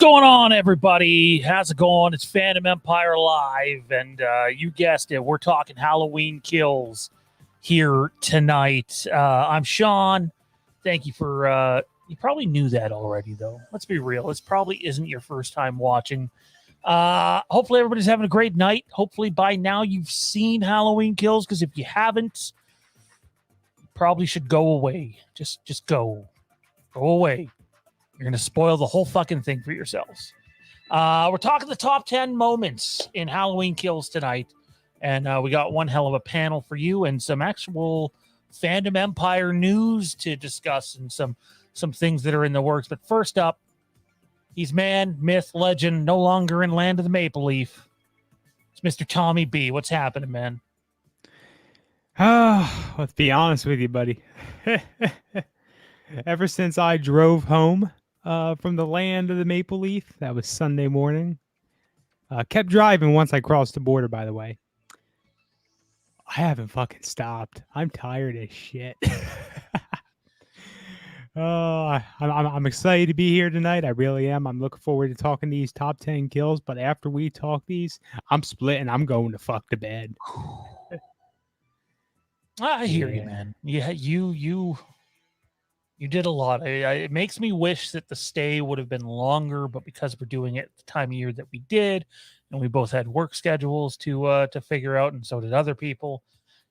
going on, everybody? How's it going? It's Phantom Empire Live, and you guessed it, we're talking Halloween Kills here tonight. I'm Sean. Thank you for... you probably knew that already, though. Let's be real. This probably isn't your first time watching. Hopefully everybody's having a great night. Hopefully by now you've seen Halloween Kills, because if you haven't, you probably should go away. Just go. Go away. You're going to spoil the whole fucking thing for yourselves. We're talking the top 10 moments in Halloween Kills tonight. And we got one hell of a panel for you and some actual Phantom Empire news to discuss and some things that are in the works. But first up, he's man, myth, legend, no longer in Land of the Maple Leaf. It's Mr. Tommy B. What's happening, man? Let's be honest with you, buddy. Ever since I drove home from the Land of the Maple Leaf, that was Sunday morning. Kept driving once I crossed the border, by the way. I haven't fucking stopped. I'm tired as shit. I'm excited to be here tonight. I really am. I'm looking forward to talking these top 10 kills. But after we talk these, I'm splitting. I'm going to fuck to bed. I hear you, man. Yeah, you did a lot. It makes me wish that the stay would have been longer, but because we're doing it the time of year that we did, and we both had work schedules to figure out, and so did other people,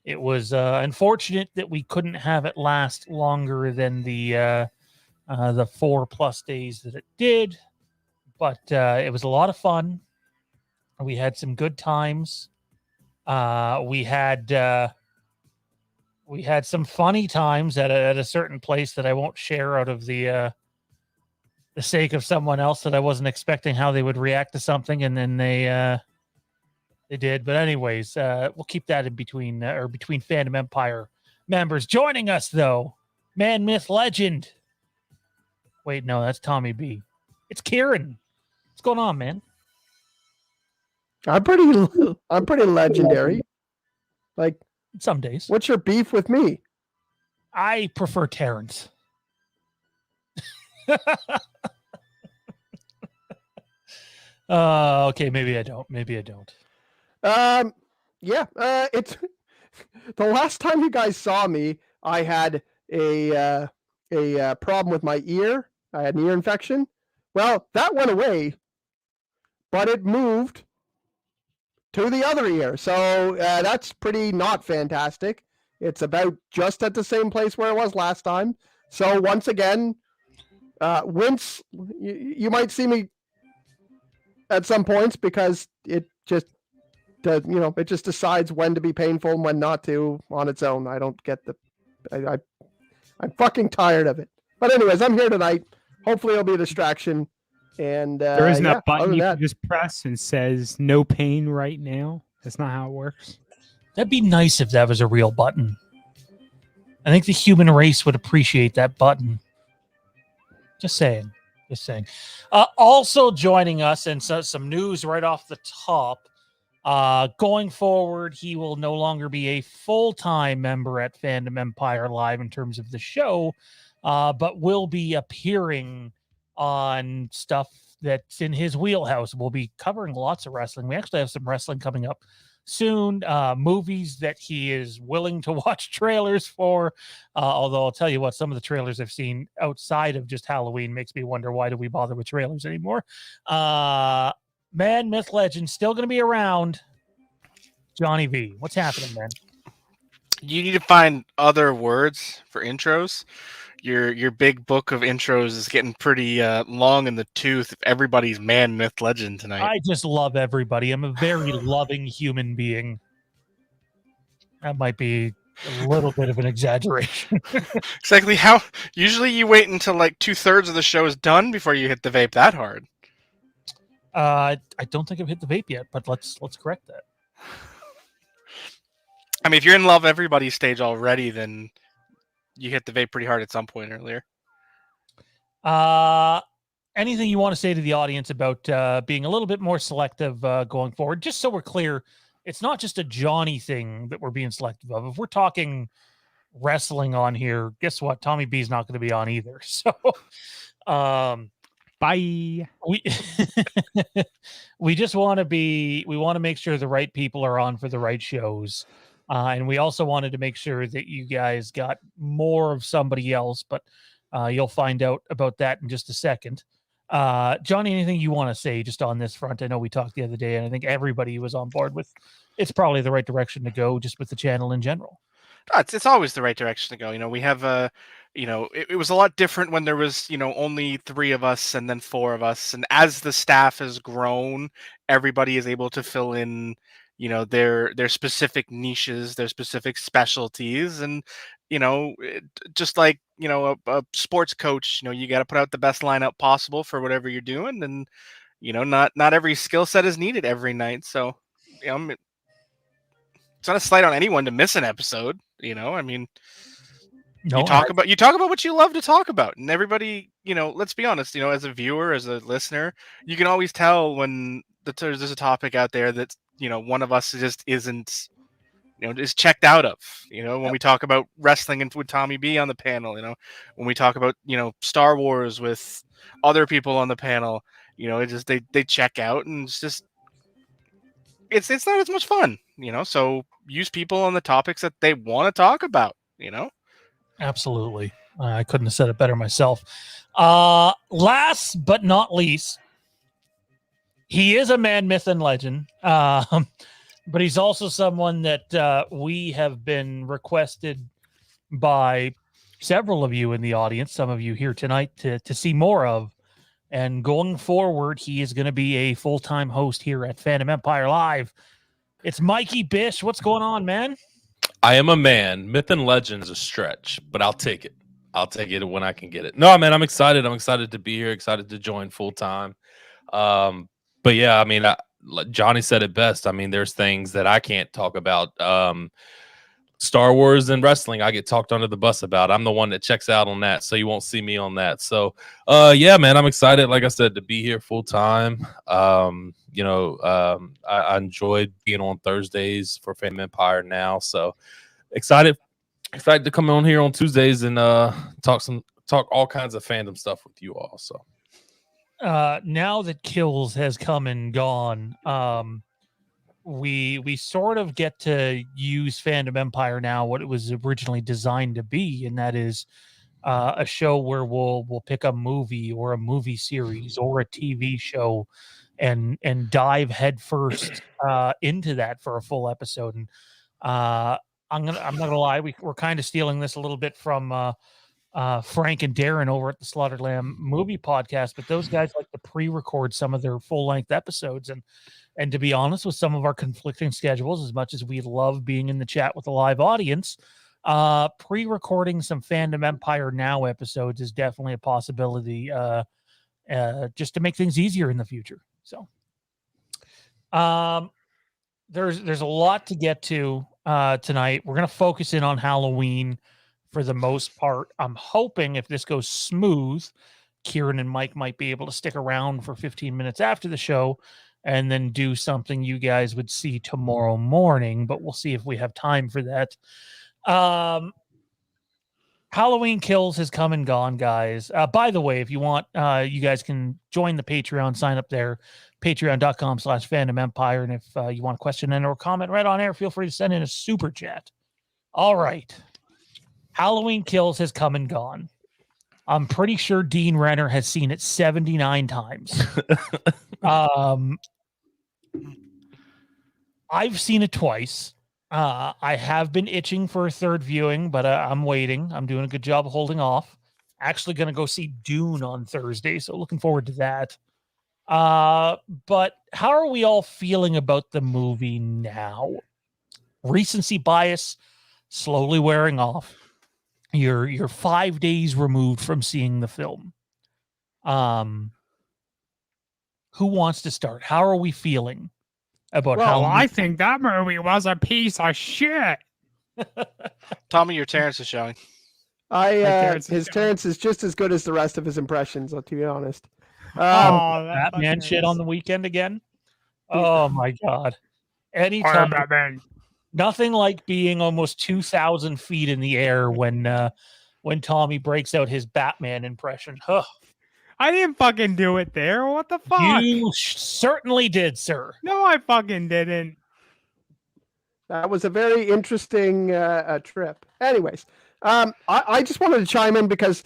it was unfortunate that we couldn't have it last longer than the 4+ days that it did. But it was a lot of fun. We had some good times. We had some funny times at a certain place that I won't share out of the sake of someone else that I wasn't expecting how they would react to something, and then they did. But anyways, we'll keep that in between between Phantom Empire members. Joining us though, man, myth, legend. Wait, no, that's Tommy B. It's Kieran. What's going on, man? I'm pretty legendary. Like, some days. What's your beef with me? I prefer Terrence. Okay, maybe I don't. Yeah. It's the last time you guys saw me, I had a problem with my ear. I had an ear infection. Well, that went away, but it moved to the other ear. So that's pretty not fantastic. It's about just at the same place where it was last time. So once again, wince, you might see me at some points because it just does, it just decides when to be painful and when not to on its own. I don't get I'm fucking tired of it. But anyways, I'm here tonight. Hopefully it'll be a distraction. And there isn't a button you can just press and says no pain right now. That's not how it works. That'd be nice if that was a real button. I think the human race would appreciate that button. Just saying. Also joining us, and some news right off the top. Going forward, he will no longer be a full-time member at Phantom Empire Live in terms of the show, but will be appearing on stuff that's in his wheelhouse. We'll be covering lots of wrestling. We actually have some wrestling coming up soon, movies that he is willing to watch trailers for, although I'll tell you what, some of the trailers I've seen outside of just Halloween makes me wonder, why do we bother with trailers anymore? Man, myth, legend, still going to be around. Johnny V, what's happening, man? You need to find other words for intros. Your big book of intros is getting pretty long in the tooth. Everybody's man, myth, legend tonight. I just love everybody. I'm a very loving human being. That might be a little bit of an exaggeration. Exactly. How usually you wait until like 2/3 of the show is done before you hit the vape that hard. I don't think I've hit the vape yet, but let's correct that. I mean, if you're in love everybody's stage already, then you hit the vape pretty hard at some point earlier. Anything you want to say to the audience about being a little bit more selective going forward? Just so we're clear, it's not just a Johnny thing that we're being selective of. If we're talking wrestling on here, guess what? Tommy B's not going to be on either. So Bye. We we just want to make sure the right people are on for the right shows. And we also wanted to make sure that you guys got more of somebody else, but you'll find out about that in just a second. Johnny, anything you want to say just on this front? I know we talked the other day, and I think everybody was on board with it's probably the right direction to go just with the channel in general. It's always the right direction to go. We have it was a lot different when there was, only 3 of us and then 4 of us. And as the staff has grown, everybody is able to fill in, their specific niches, their specific specialties. And, just like, a sports coach, you got to put out the best lineup possible for whatever you're doing. And, not every skill set is needed every night. So, it's not a slight on anyone to miss an episode. I mean, you talk about what you love to talk about, and everybody, let's be honest, as a viewer, as a listener, you can always tell when there's a topic out there that one of us just isn't, is checked out of. When we talk about wrestling and with Tommy B on the panel, when we talk about Star Wars with other people on the panel, it just they check out, and it's just it's not as much fun, So use people on the topics that they want to talk about, Absolutely. I couldn't have said it better myself. Last but not least, he is a man, myth, and legend. But he's also someone that we have been requested by several of you in the audience, some of you here tonight, to see more of. And going forward, he is going to be a full-time host here at Fandom Empire Live. It's Mikey Bish. What's going on, man? I am a man. Myth and legend is a stretch, but I'll take it. I'll take it when I can get it. No, man, I'm excited. I'm excited to be here. Excited to join full time. But yeah, I mean, Johnny said it best. I mean, there's things that I can't talk about. Star Wars and wrestling, I get talked under the bus about. I'm the one that checks out on that, so you won't see me on that. So, yeah, man, I'm excited, like I said, to be here full time. I enjoyed being on Thursdays for Fandom Empire now, so excited to come on here on Tuesdays and talk all kinds of fandom stuff with you all. So, now that Kills has come and gone, we sort of get to use Fandom Empire now what it was originally designed to be, and that is a show where we'll pick a movie or a movie series or a TV show and dive headfirst into that for a full episode. And I'm not gonna lie, we're kind of stealing this a little bit from Frank and Darren over at the Slaughtered Lamb Movie Podcast, but those guys like to pre-record some of their full-length episodes. And to be honest, with some of our conflicting schedules, as much as we love being in the chat with a live audience, pre-recording some Fandom Empire Now episodes is definitely a possibility, just to make things easier in the future. So, there's a lot to get to tonight. We're gonna focus in on Halloween for the most part. I'm hoping if this goes smooth, Kieran and Mike might be able to stick around for 15 minutes after the show and then do something you guys would see tomorrow morning, but we'll see if we have time for that. Halloween Kills has come and gone, guys. By the way, if you want, you guys can join the Patreon, sign up there, patreon.com/Fandom Empire. And if you want a question and or comment right on air, feel free to send in a super chat. All right. Halloween Kills has come and gone. I'm pretty sure Dean Renner has seen it 79 times. I've seen it twice. I have been itching for a third viewing, but I'm waiting. I'm doing a good job of holding off. Actually going to go see Dune on Thursday, so looking forward to that. But how are we all feeling about the movie now? Recency bias slowly wearing off. You're 5 days removed from seeing the film. Who wants to start? How are we feeling about Well, how I think that movie was a piece of shit. Tommy, your Terrence is showing. Terrence is just as good as the rest of his impressions, to be honest. Batman shit on the weekend again? Oh my god. Anytime. Batman. Nothing like being almost 2,000 feet in the air when Tommy breaks out his Batman impression. Huh. I didn't fucking do it there. What the fuck? You certainly did, sir. No, I fucking didn't. That was a very interesting trip. Anyways, I just wanted to chime in because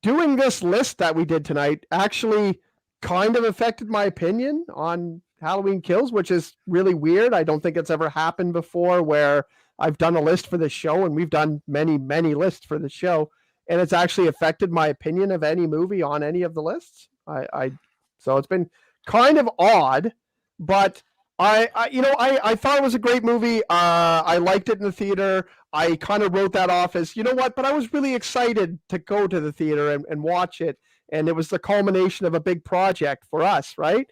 doing this list that we did tonight actually kind of affected my opinion on Halloween Kills, which is really weird. I don't think it's ever happened before where I've done a list for the show, and we've done many, many lists for the show, and it's actually affected my opinion of any movie on any of the lists. So it's been kind of odd, but I thought it was a great movie. I liked it in the theater. I kind of wrote that off as, you know what, but I was really excited to go to the theater and watch it. And it was the culmination of a big project for us, right?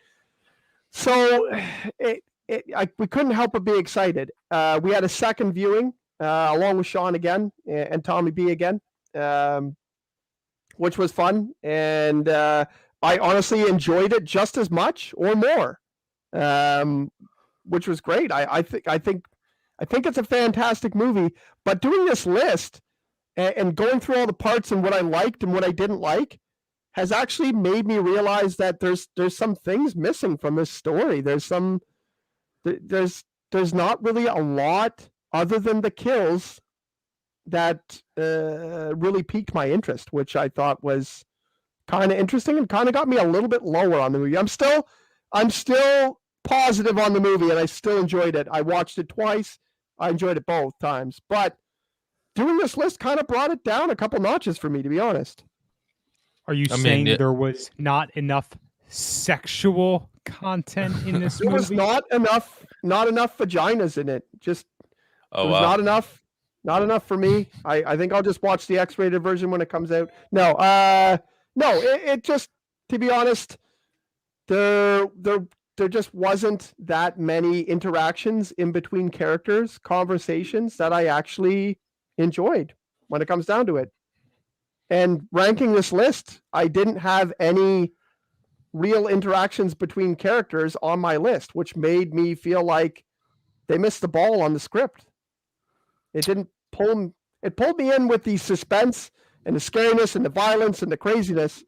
So we couldn't help but be excited. We had a second viewing along with Sean again and Tommy B again, which was fun. And I honestly enjoyed it just as much or more. Which was great. I think it's a fantastic movie. But doing this list and going through all the parts and what I liked and what I didn't like has actually made me realize that there's some things missing from this story. There's not really a lot other than the kills that really piqued my interest, which I thought was kind of interesting and kind of got me a little bit lower on the movie. I'm still positive on the movie, and I still enjoyed it. I watched it twice. I enjoyed it both times, but doing this list kind of brought it down a couple notches for me, to be honest. Are you saying there was not enough sexual content in this There movie? was not enough vaginas in it. Just Oh, it was wow. not enough for me. I think I'll just watch the X-rated version when it comes out. No, it just, to be honest, there just wasn't that many interactions in between characters, conversations that I actually enjoyed when it comes down to it. And ranking this list, I didn't have any real interactions between characters on my list, which made me feel like they missed the ball on the script. It didn't pull it pulled me in with the suspense and the scariness and the violence and the craziness,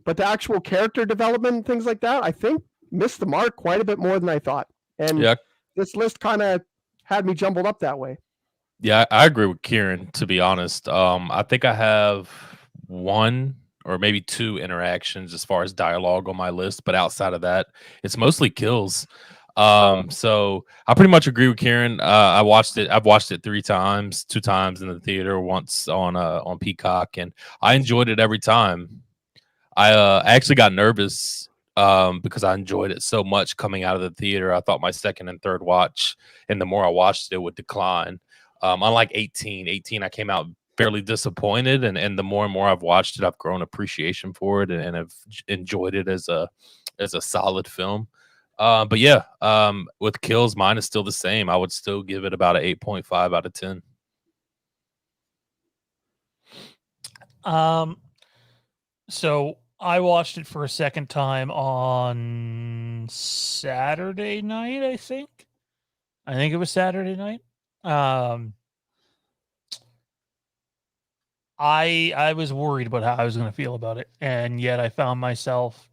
but the actual character development and things like that, I think missed the mark quite a bit more than I thought. And Yeah. this list kind of had me jumbled up that way. Yeah, I agree with Kieran, to be honest. I think I have one or maybe two interactions as far as dialogue on my list, but outside of that, it's mostly kills. So I pretty much agree with Kieran. I've watched it 3 times, 2 times in the theater, once on Peacock, and I enjoyed it every time. I actually got nervous because I enjoyed it so much coming out of the theater. I thought my second and third watch, and the more I watched it, would decline. Unlike 18, I came out fairly disappointed, and the more and more I've watched it, I've grown appreciation for it, and have enjoyed it as a solid film. But yeah, with kills, mine is still the same. I would still give it about an 8.5 out of 10. So I watched it for a second time on Saturday night, I think. I think it was Saturday night. I was worried about how I was going to feel about it, and yet I found myself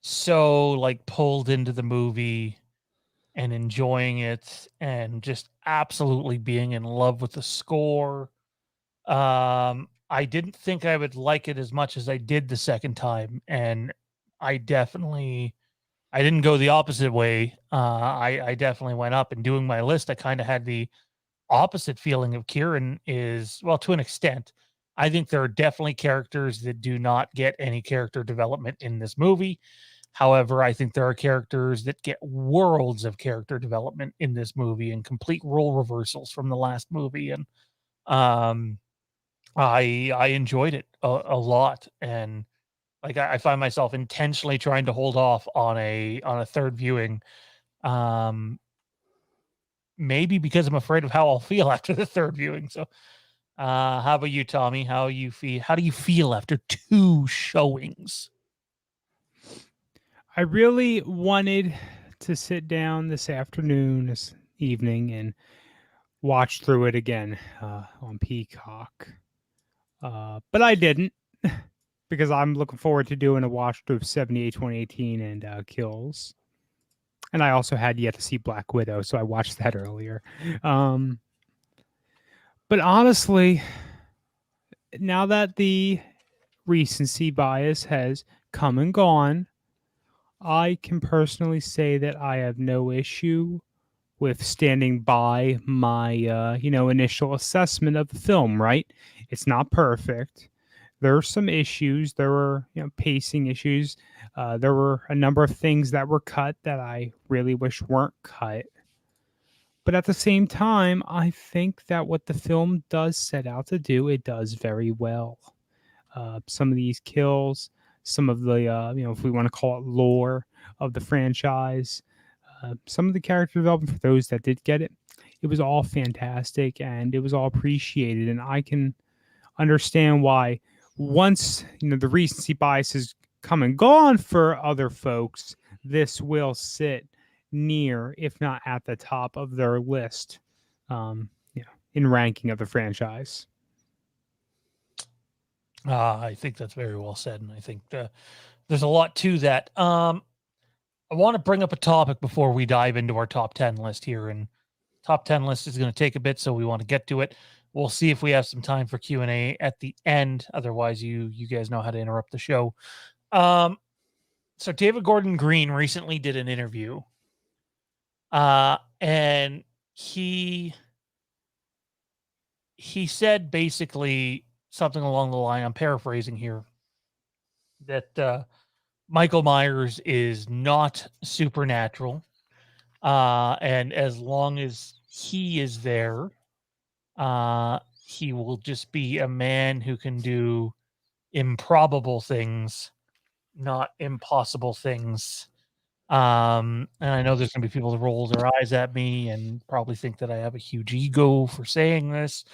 so like pulled into the movie and enjoying it and just absolutely being in love with the score. I didn't think I would like it as much as I did the second time, and I didn't go the opposite way. I definitely went up, and doing my list, I kind of had the opposite feeling of Kieran is, well, to an extent. I think there are definitely characters that do not get any character development in this movie. However, I think there are characters that get worlds of character development in this movie and complete role reversals from the last movie. And I enjoyed it a lot. And like I find myself intentionally trying to hold off on a third viewing. Maybe because I'm afraid of how I'll feel after the third viewing. So how about you, Tommy? How do you feel after 2 showings? I really wanted to sit down this afternoon, this evening, and watch through it again on Peacock. But I didn't. because I'm looking forward to doing a watch through of 78, 2018 and Kills. And I also had yet to see Black Widow, so I watched that earlier. But honestly, now that the recency bias has come and gone, I can personally say that I have no issue with standing by my initial assessment of the film, right? It's not perfect. There are some issues. There were pacing issues. There were a number of things that were cut that I really wish weren't cut. But at the same time, I think that what the film does set out to do, it does very well. Some of these kills, some of the if we want to call it lore of the franchise, some of the character development for those that did get it, it was all fantastic and it was all appreciated. And I can understand why once the recency bias has come and gone for other folks, this will sit near, if not at the top of their list, in ranking of the franchise. I think that's very well said, and I think there's a lot to that. I want to bring up a topic before we dive into our top 10 list here, and top 10 list is going to take a bit, so we want to get to it. We'll see if we have some time for Q&A at the end. Otherwise, you guys know how to interrupt the show. So David Gordon Green recently did an interview, and he said basically something along the line, I'm paraphrasing here, that Michael Myers is not supernatural. And as long as he is there, he will just be a man who can do improbable things, not impossible things. And I know there's going to be people that roll their eyes at me and probably think that I have a huge ego for saying this.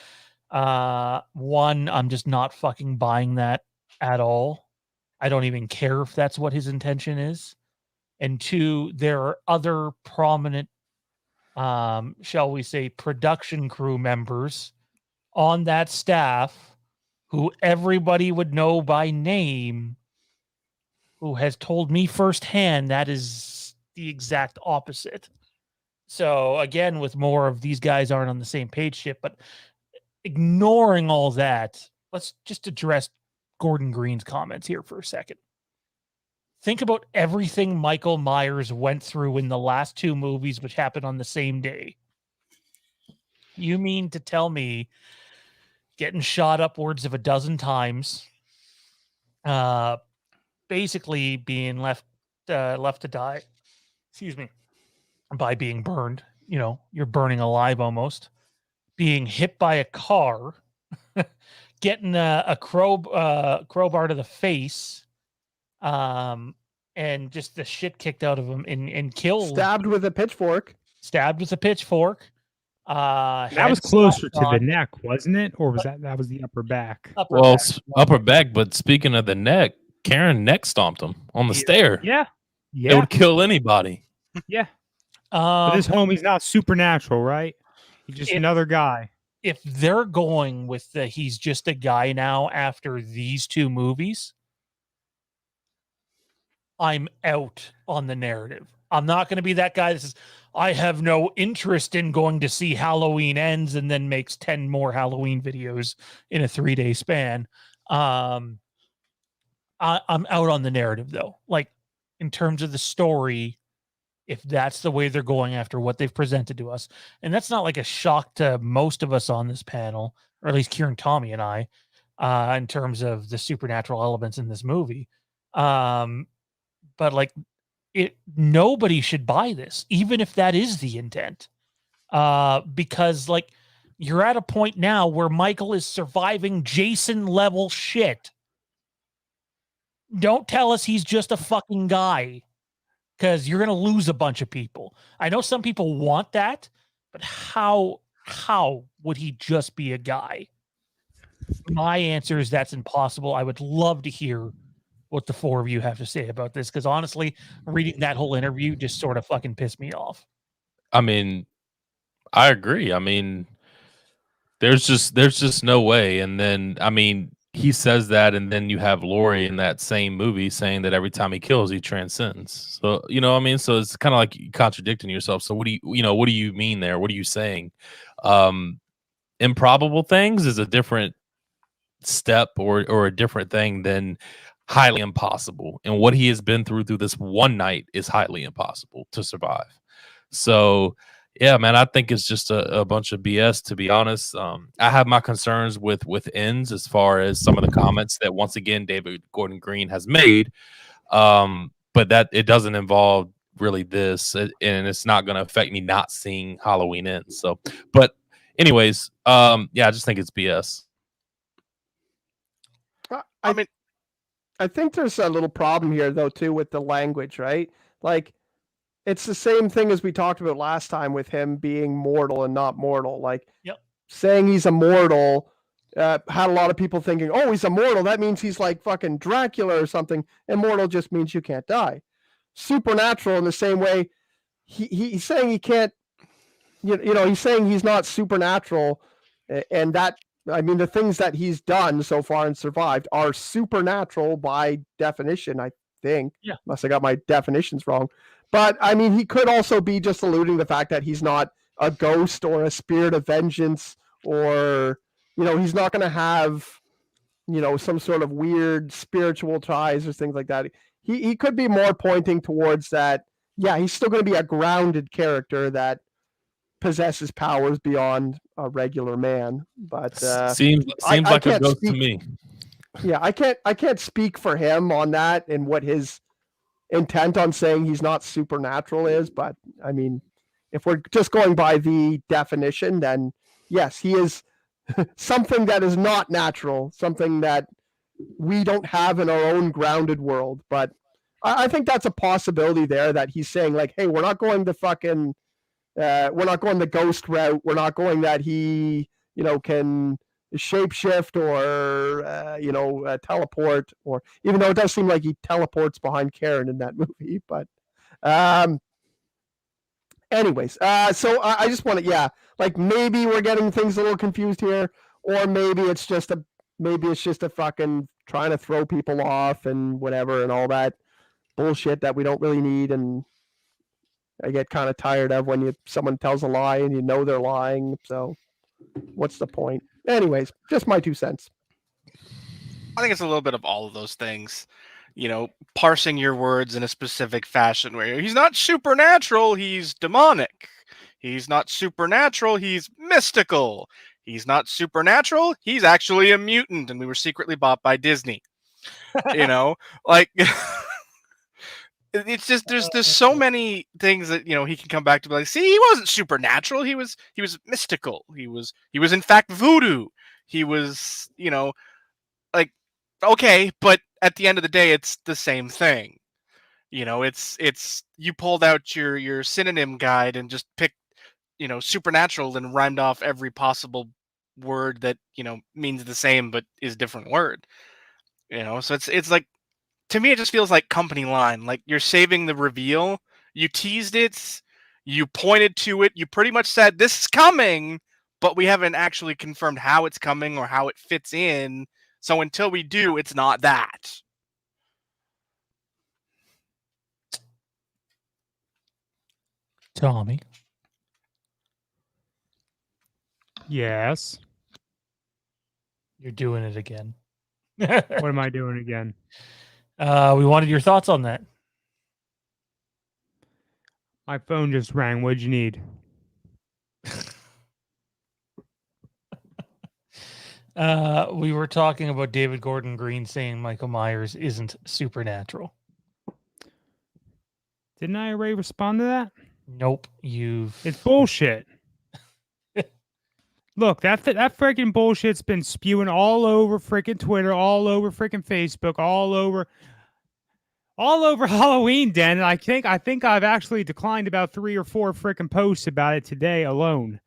One, I'm just not fucking buying that at all. I don't even care if that's what his intention is. And two, there are other prominent, shall we say, production crew members on that staff who everybody would know by name, who has told me firsthand that is the exact opposite. So again, with more of these guys aren't on the same page shit, but ignoring all that, let's just address Gordon Green's comments here for a second. Think about everything Michael Myers went through in the last two movies, which happened on the same day. You mean to tell me getting shot upwards of a dozen times, basically being left to die, by being burned, you're burning alive almost, being hit by a car, getting a crowbar to the face, and just the shit kicked out of him and killed. Stabbed with a pitchfork. That was closer to the neck, wasn't it? Or was that was the upper back? Upper back. But speaking of the neck, Karen neck stomped him on the stair. Yeah. It would kill anybody. Yeah. But this homie's not supernatural, right? He's just another guy. If they're going with he's just a guy now after these two movies, I'm out on the narrative. I'm not going to be that guy that says, I have no interest in going to see Halloween Ends and then makes 10 more Halloween videos in a 3-day span. I'm out on the narrative, though. Like, in terms of the story, if that's the way they're going after what they've presented to us, and that's not like a shock to most of us on this panel, or at least Kieran, Tommy, and I, in terms of the supernatural elements in this movie. But like, nobody should buy this, even if that is the intent, because like, you're at a point now where Michael is surviving Jason level shit. Don't tell us he's just a fucking guy, because you're going to lose a bunch of people. I know some people want that, but how would he just be a guy? My answer is that's impossible. I would love to hear what the four of you have to say about this, because honestly, reading that whole interview just sort of fucking pissed me off. I mean, I agree. I mean, there's just no way. And then, I mean, he says that, and then you have Laurie in that same movie saying that every time he kills, he transcends. So you know what I mean. So it's kind of like contradicting yourself. So what do what do you mean there? What are you saying? Improbable things is a different step or a different thing than highly impossible. And what he has been through this one night is highly impossible to survive. So yeah, man, I think it's just a bunch of BS, to be honest. I have my concerns with ends as far as some of the comments that once again David Gordon Green has made. But that it doesn't involve really this, and it's not going to affect me not seeing Halloween Ends. So, but anyways, yeah, I just think it's BS. I think there's a little problem here though too with the language, right? Like, it's the same thing as we talked about last time with him being mortal and not mortal. Like, Yep. saying he's immortal had a lot of people thinking, oh, he's immortal. That means he's like fucking Dracula or something. Immortal just means you can't die. Supernatural in the same way. He's saying he can't, you know, he's saying he's not supernatural. And that, I mean, the things that he's done so far and survived are supernatural by definition, I think. Yeah. Unless I got my definitions wrong. But I mean, he could also be just alluding to the fact that he's not a ghost or a spirit of vengeance, or, you know, he's not going to have, you know, some sort of weird spiritual ties or things like that. He could be more pointing towards that. Yeah, he's still going to be a grounded character that possesses powers beyond a regular man. But seems like a ghost to me. Yeah, I can't speak for him on that and what his intent on saying he's not supernatural is, but I mean, if we're just going by the definition, then yes, he is something that is not natural, something that we don't have in our own grounded world. But I think that's a possibility there, that he's saying like, hey, we're not going the fucking we're not going the ghost route, we're not going that he, you know, can shapeshift or you know, teleport, or even though it does seem like he teleports behind Karen in that movie. But anyways, so I just want to, yeah, like maybe we're getting things a little confused here, or maybe it's just a fucking trying to throw people off and whatever and all that bullshit that we don't really need. And I get kind of tired of when someone tells a lie and you know they're lying. So what's the point? Anyways, just my 2 cents. I think it's a little bit of all of those things. You know, parsing your words in a specific fashion where he's not supernatural, he's demonic. He's not supernatural, he's mystical. He's not supernatural, he's actually a mutant and we were secretly bought by Disney. You know, like it's just there's so many things that, you know, he can come back to be like, see, he wasn't supernatural, he was mystical. He was in fact voodoo. He was, you know, like, okay, but at the end of the day, it's the same thing. You know, it's you pulled out your synonym guide and just picked, you know, supernatural and rhymed off every possible word that, you know, means the same but is a different word. You know, so it's like, to me, it just feels like company line. Like, you're saving the reveal. You teased it. You pointed to it. You pretty much said, this is coming, but we haven't actually confirmed how it's coming or how it fits in. So until we do, it's not that. Tommy. Yes. You're doing it again. What am I doing again? We wanted your thoughts on that. My phone just rang. What'd you need? We were talking about David Gordon Green saying Michael Myers isn't supernatural. Didn't I already respond to that? Nope, It's bullshit. Look, that freaking bullshit's been spewing all over freaking Twitter, all over freaking Facebook, all over Halloween Den. And I think I've actually declined about 3 or 4 freaking posts about it today alone.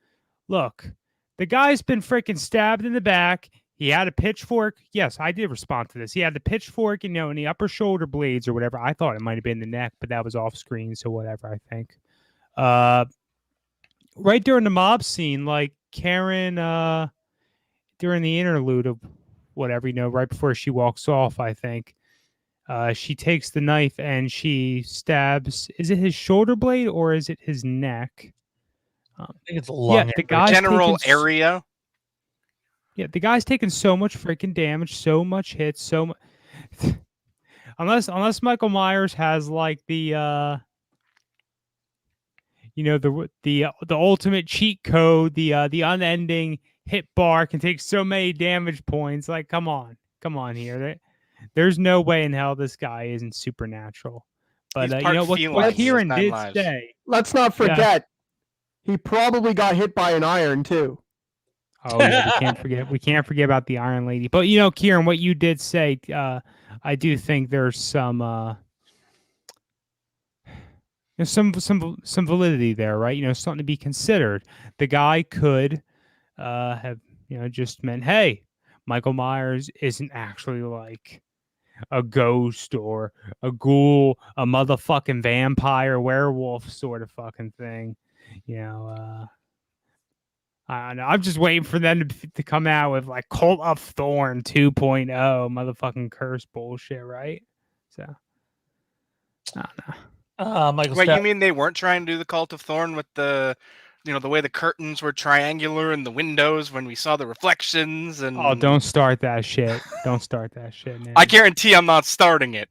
Look, the guy's been freaking stabbed in the back. He had a pitchfork. Yes, I did respond to this. He had the pitchfork, you know, in the upper shoulder blades or whatever. I thought it might have been the neck, but that was off screen, so whatever, I think. Right during the mob scene, like Karen, during the interlude of whatever, right before she walks off, I think. She takes the knife and she stabs. Is it his shoulder blade or is it his neck? I think it's a long. The guy's General taking area. Yeah, the guy's taking so much freaking damage, so much hits, so much. unless Michael Myers has like the the ultimate cheat code, the unending hit bar can take so many damage points. Like, come on here. There's no way in hell this guy isn't supernatural. But He's part what feline, Kieran nine did lives. say. Let's not forget, he probably got hit by an iron too. Oh yeah, we can't forget about the Iron Lady. But Kieran, what you did say, I do think there's some validity there, right? Something to be considered. The guy could have just meant, hey, Michael Myers isn't actually like a ghost or a ghoul, a motherfucking vampire, werewolf sort of fucking thing. I don't know. I'm just waiting for them to come out with like Cult of Thorn 2.0 motherfucking curse bullshit, right? So, I don't know. Michael. Wait, you mean they weren't trying to do the Cult of Thorn with the way the curtains were triangular and the windows when we saw the reflections and? Oh, don't start that shit! Don't start that shit, man. I guarantee I'm not starting it.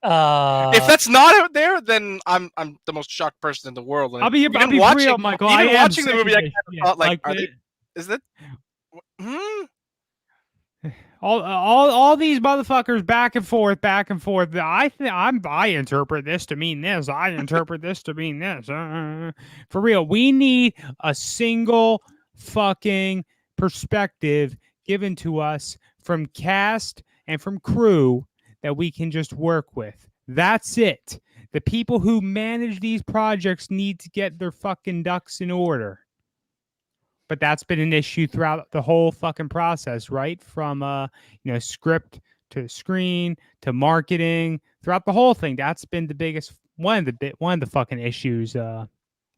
If that's not out there, then I'm the most shocked person in the world. I'll be real, Michael. Even I watching the movie, I kind kind of thought, like, is that? All these motherfuckers back and forth. I interpret this to mean this. I interpret this to mean this. For real, we need a single fucking perspective given to us from cast and from crew that we can just work with. That's it. The people who manage these projects need to get their fucking ducks in order. But that's been an issue throughout the whole fucking process, right? From script to screen to marketing, throughout the whole thing. That's been the biggest one of the fucking issues. And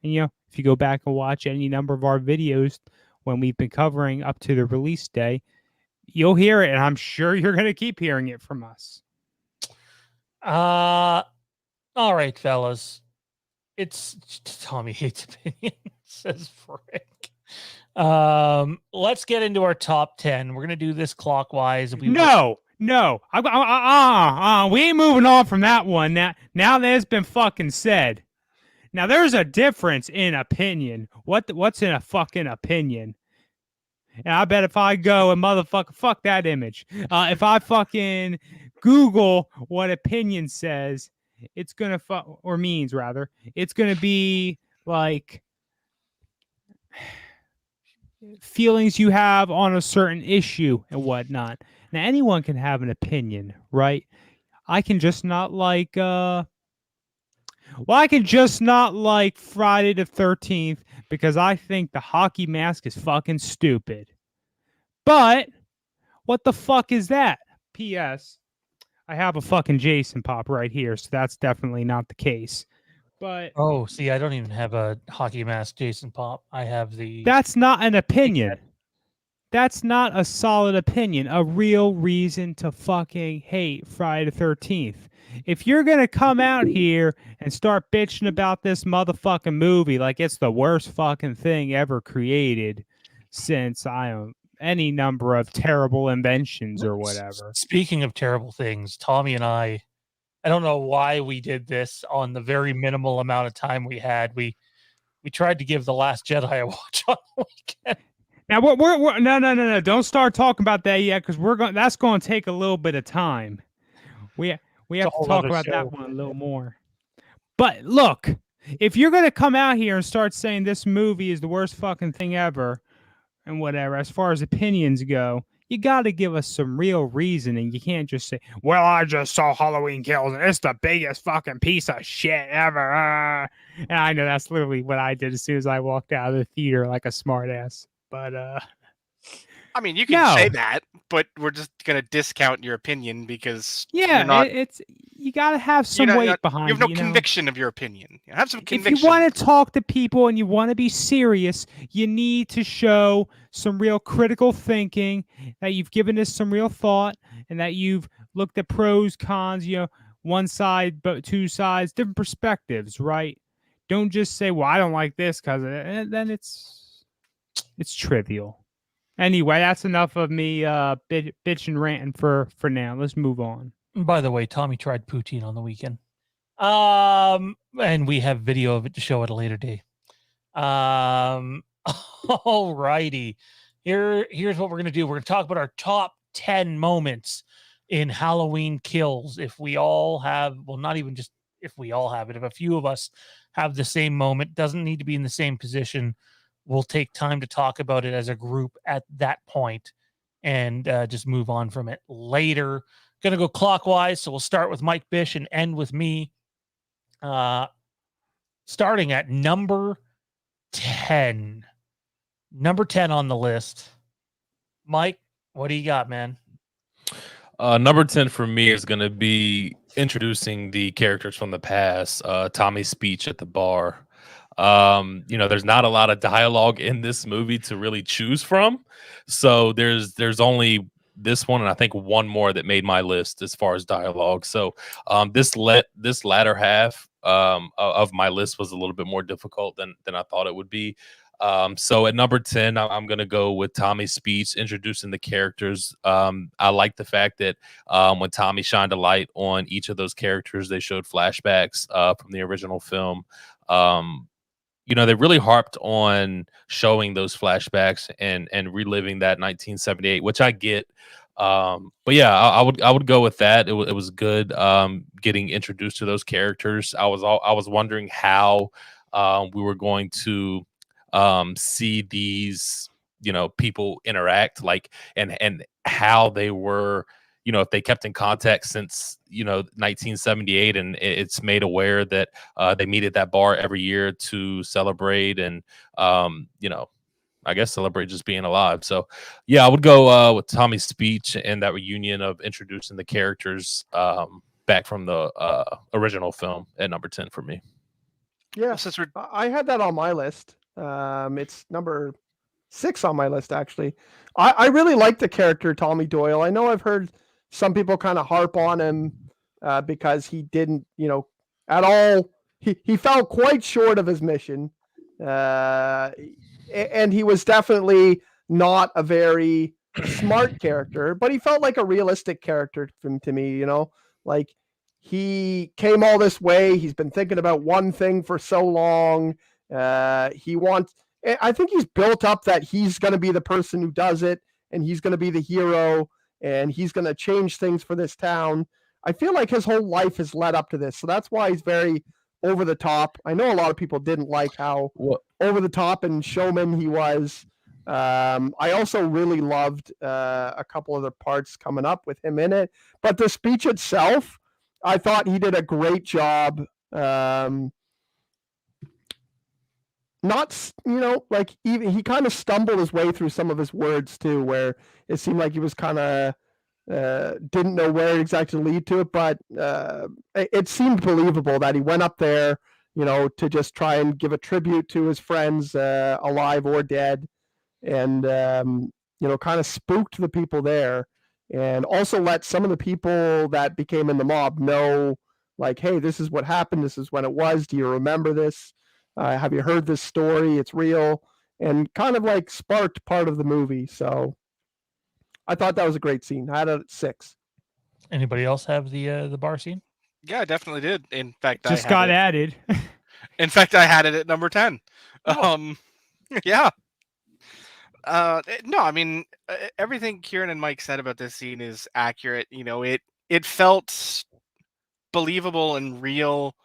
if you go back and watch any number of our videos when we've been covering up to the release day, you'll hear it, and I'm sure you're gonna keep hearing it from us. All right, fellas. It's Tommy hates opinion, says Frick. Let's get into our top 10. We're gonna do this clockwise. No. We ain't moving on from that one. Now that's been fucking said. Now there's a difference in opinion. What's in a fucking opinion? And I bet if I go and fuck that image. If I fucking Google what opinion says, it's gonna or means rather, it's gonna be like feelings you have on a certain issue and whatnot. Now anyone can have an opinion, right? I can just not like Friday the 13th because I think the hockey mask is fucking stupid. But what the fuck is that? P.S. I have a fucking Jason pop right here, so that's definitely not the case. But see, I don't even have a hockey mask Jason pop. I have the. That's not an opinion. That's not a solid opinion. A real reason to fucking hate Friday the 13th. If you're gonna come out here and start bitching about this motherfucking movie like it's the worst fucking thing ever created since any number of terrible inventions or whatever. Speaking of terrible things, Tommy and I don't know why we did this on the very minimal amount of time we had. We tried to give The Last Jedi a watch on the weekend. Now we're no. Don't start talking about that yet, because that's going to take a little bit of time. We have to talk about that one a little more. But look, if you're going to come out here and start saying this movie is the worst fucking thing ever and whatever, as far as opinions go, you got to give us some real reasoning. You can't just say, well, I just saw Halloween Kills and it's the biggest fucking piece of shit ever. And I know that's literally what I did as soon as I walked out of the theater like a smart ass. But I mean, you can say No. that, but we're just gonna discount your opinion because Yeah, you're not. it's you got to have You're some not. weight You behind have no it, you know. conviction of your opinion. Have some If conviction. you want to talk to people and you want to be serious, you need to show some real critical thinking, that you've given this some real thought, and that you've looked at pros, cons, one side, but two sides, different perspectives, right? Don't just say, "Well, I don't like this," because then it's trivial. Anyway, that's enough of me bitch and ranting for now. Let's move on. By the way, Tommy tried poutine on the weekend. And we have video of it to show at a later day. All righty. Here's what we're gonna do. We're gonna talk about our top 10 moments in Halloween Kills. If we all have, well, not even just if we all have it, if a few of us have the same moment, doesn't need to be in the same position. We'll take time to talk about it as a group at that point and just move on from it later. Gonna go clockwise, so we'll start with Mike Bish and end with me. Starting at number 10. Number 10 on the list. Mike, what do you got, man? Number 10 for me is going to be introducing the characters from the past. Tommy's speech at the bar. There's not a lot of dialogue in this movie to really choose from. So there's only this one, and I think one more that made my list as far as dialogue. So this latter half of my list was a little bit more difficult than I thought it would be. So at number 10, I'm going to go with Tommy's speech introducing the characters. I like the fact that when Tommy shined a light on each of those characters, they showed flashbacks from the original film. They really harped on showing those flashbacks and reliving that 1978, which I get. But yeah, I would go with that. It was good getting introduced to those characters. I was wondering how we were going to see these people interact, like and how they were, if they kept in contact since 1978, and it's made aware that they meet at that bar every year to celebrate and I guess celebrate just being alive. So yeah, I would go with Tommy's speech and that reunion of introducing the characters back from the original film at number 10 for me. Yeah, Since we're I had that on my list. It's number 6 on my list, actually. I really like the character Tommy Doyle. I know I've heard some people kind of harp on him because he didn't, at all. He fell quite short of his mission. And he was definitely not a very smart character, but he felt like a realistic character to me, like he came all this way. He's been thinking about one thing for so long. I think he's built up that he's going to be the person who does it, and he's going to be the hero, and he's going to change things for this town. I feel like his whole life has led up to this. So that's why he's very over the top. I know a lot of people didn't like how over the top and showman he was. I also really loved a couple other parts coming up with him in it. But the speech itself, I thought he did a great job. Even he kind of stumbled his way through some of his words too, where it seemed like he was kind of didn't know where exactly to lead to it, but it seemed believable that he went up there, to just try and give a tribute to his friends, alive or dead, and kind of spooked the people there, and also let some of the people that became in the mob know, like, hey, this is what happened. This is when it was. Do you remember this? Have you heard this story? It's real, and kind of like sparked part of the movie. So I thought that was a great scene. I had it at 6. Anybody else have the bar scene? Yeah, I definitely did. In fact, Just got added. In fact, I had it at number 10. Oh. Yeah. No, I mean, everything Kieran and Mike said about this scene is accurate. It felt believable and real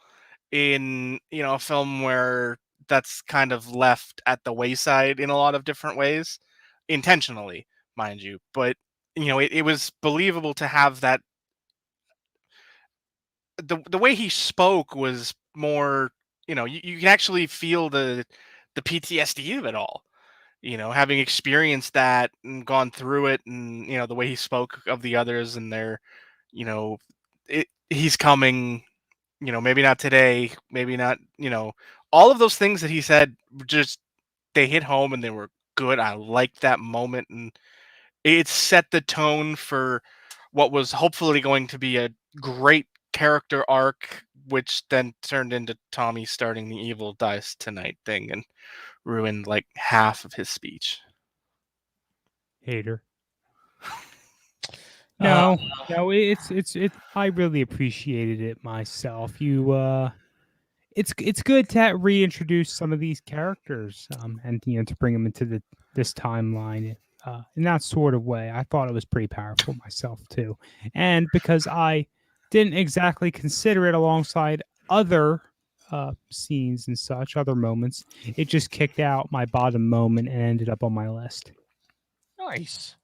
in, a film where that's kind of left at the wayside in a lot of different ways, intentionally, mind you. But, it was believable to have that. The way he spoke was more, you can actually feel the PTSD of it all. having experienced that and gone through it, and the way he spoke of the others and their, he's coming, maybe not today, maybe not, all of those things that he said, just they hit home and they were good. I liked that moment, and it set the tone for what was hopefully going to be a great character arc, which then turned into Tommy starting the evil dies tonight thing and ruined like half of his speech. Hater. No, it's I really appreciated it myself. It's good to reintroduce some of these characters, and to bring them into this timeline in that sort of way. I thought it was pretty powerful myself too, and because I didn't exactly consider it alongside other scenes and such, other moments, it just kicked out my bottom moment and ended up on my list. Nice.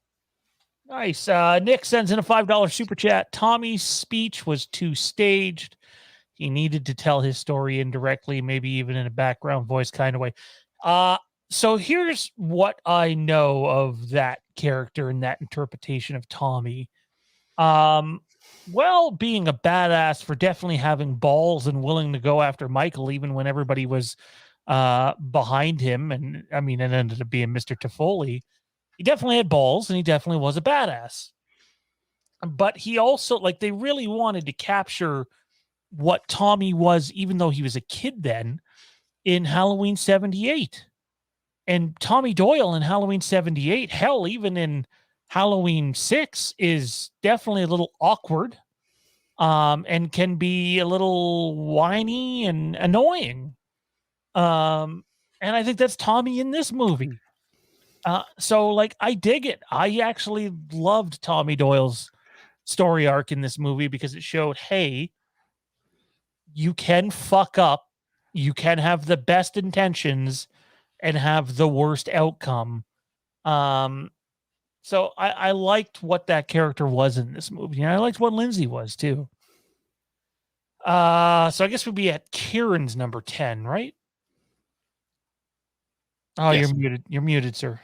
Nick sends in a $5 super chat. Tommy's speech was too staged. He needed to tell his story indirectly, maybe even in a background voice kind of way. So here's what I know of that character and that interpretation of Tommy. Well, being a badass for definitely having balls and willing to go after Michael, even when everybody was behind him. And I mean, it ended up being Mr. Toffoli. He definitely had balls and he definitely was a badass. But he also, like, they really wanted to capture what Tommy was, even though he was a kid then, in Halloween 78. And Tommy Doyle in Halloween 78, hell, even in Halloween 6, is definitely a little awkward, and can be a little whiny and annoying. And I think that's Tommy in this movie. So, like, I dig it. I actually loved Tommy Doyle's story arc in this movie because it showed, hey, you can fuck up, you can have the best intentions and have the worst outcome. So I liked what that character was in this movie, and I liked what Lindsay was too. So I guess we'd be at Kieran's number 10, right? Oh, Yes. you're muted. You're muted, sir.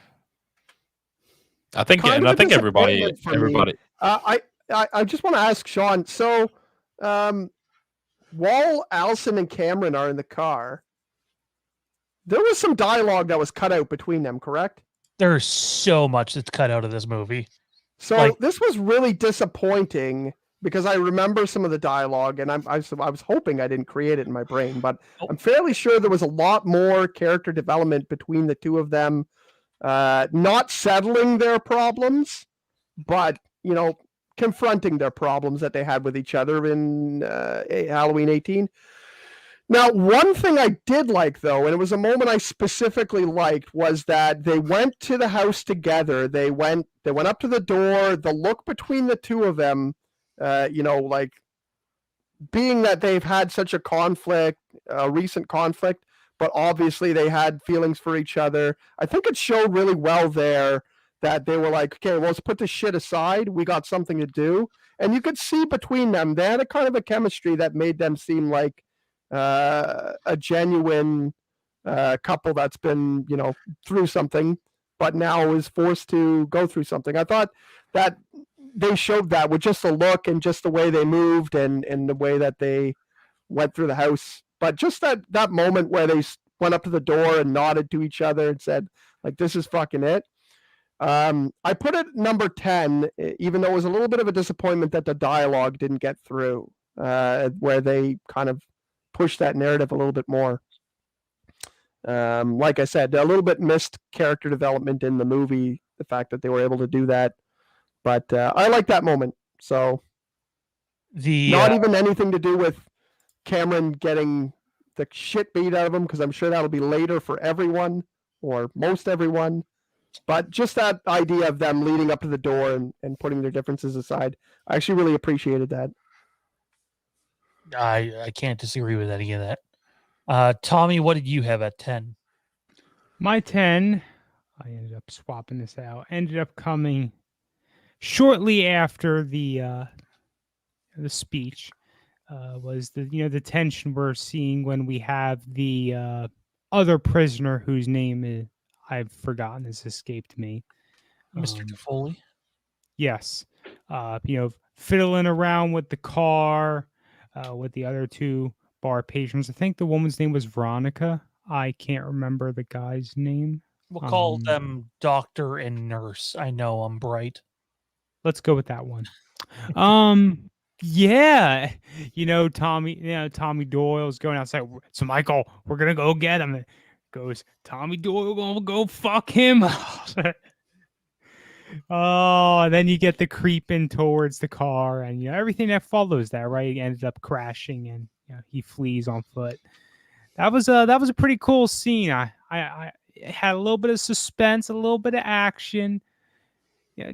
I think Kind of a everybody. disappointment for me. I just want to ask Sean. So, while Allison and Cameron are in the car, there was some dialogue that was cut out between them, correct? There's so much that's cut out of this movie. So this was really disappointing because I remember some of the dialogue, and I was hoping I didn't create it in my brain, but I'm fairly sure there was a lot more character development between the two of them, not settling their problems, but confronting their problems that they had with each other in Halloween 18. Now, one thing I did like, though, and it was a moment I specifically liked, was that they went to the house together. They went up to the door. The look between the two of them, like being that they've had such a conflict, a recent conflict, but obviously they had feelings for each other. I think it showed really well there that they were like, okay, well, let's put this shit aside. We got something to do. And you could see between them, they had a kind of a chemistry that made them seem like a genuine couple that's been, through something, but now is forced to go through something. I thought that they showed that with just the look and just the way they moved and the way that they went through the house. But just that moment where they went up to the door and nodded to each other and said, like, this is fucking it. I put it number 10, even though it was a little bit of a disappointment that the dialogue didn't get through, where they kind of push that narrative a little bit more. Like I said, a little bit missed character development in the movie, the fact that they were able to do that. But I like that moment. So not even anything to do with Cameron getting the shit beat out of him, because I'm sure that'll be later for everyone or most everyone. But just that idea of them leading up to the door and putting their differences aside, I actually really appreciated that. I can't disagree with any of that. Tommy, what did you have at 10? My 10, I ended up swapping this out, ended up coming shortly after the speech, was the tension we're seeing when we have the other prisoner whose name I've forgotten has escaped me. Mr. Toffoli. Yes. Fiddling around with the car with the other two bar patrons. I think the woman's name was Veronica. I can't remember the guy's name. We'll call them doctor and nurse. I know I'm bright. Let's go with that one. Yeah. Tommy Doyle's going outside. So Michael, we're gonna go get him. Goes, Tommy Doyle gonna go fuck him. Oh, and then you get the creeping towards the car, and everything that follows that, right? He ended up crashing, and he flees on foot. That was a pretty cool scene. I it had a little bit of suspense, a little bit of action. I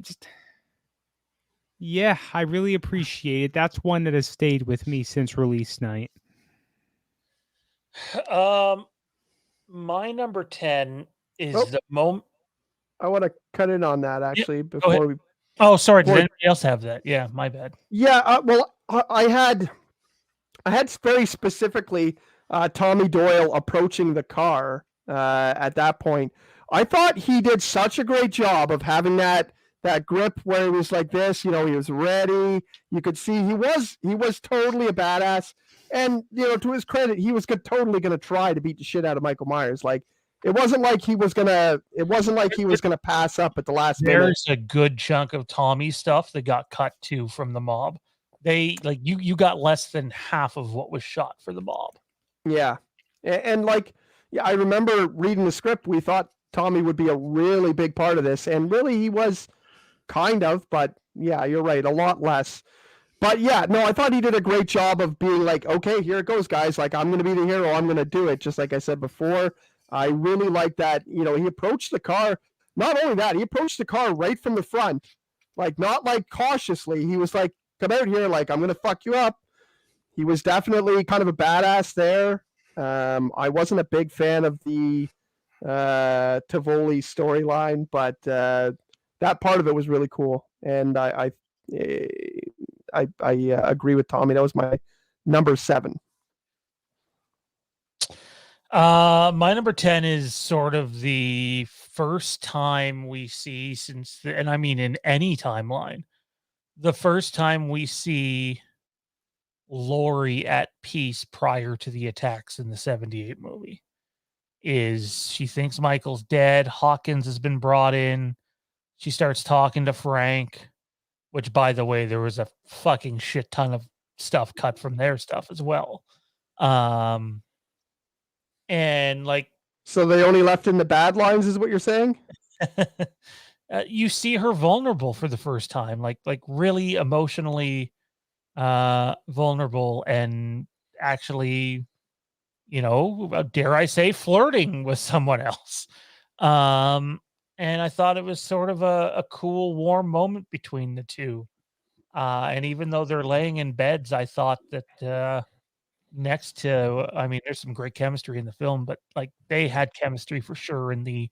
really appreciate it. That's one that has stayed with me since release night. My number 10 is Oh. the moment. I want to cut in on that actually ahead. before we. Oh, sorry. Did Well- anybody else have that? Yeah, my bad. Yeah, well, I had very specifically Tommy Doyle approaching the car at that point. I thought he did such a great job of having that grip where he was like this. He was ready. You could see he was totally a badass. And to his credit, he was totally going to try to beat the shit out of Michael Myers. Like it wasn't like he was gonna pass up at the last minute. There's a good chunk of Tommy stuff that got cut too from the mob. They you got less than half of what was shot for the mob. Yeah. And I remember reading the script. We thought Tommy would be a really big part of this. And really he was kind of, but yeah, you're right. A lot less. But yeah, no, I thought he did a great job of being like, okay, here it goes, guys. Like, I'm going to be the hero. I'm going to do it. Just like I said before, I really like that. He approached the car. Not only that, he approached the car right from the front, like not like cautiously. He was like, come out here. Like, I'm going to fuck you up. He was definitely kind of a badass there. I wasn't a big fan of the Tivoli storyline, but that part of it was really cool. And I agree with Tommy. That was my number 7. My number 10 is sort of the first time we see and I mean in any timeline, the first time we see Laurie at peace prior to the attacks in the 78 movie is she thinks Michael's dead. Hawkins has been brought in. She starts talking to Frank, which by the way, there was a fucking shit ton of stuff cut from their stuff as well. And so they only left in the bad lines is what you're saying? You see her vulnerable for the first time, like really emotionally vulnerable, and actually, dare I say, flirting with someone else. And I thought it was sort of a cool, warm moment between the two. And even though they're laying in beds, I thought that next to, there's some great chemistry in the film, but they had chemistry for sure in the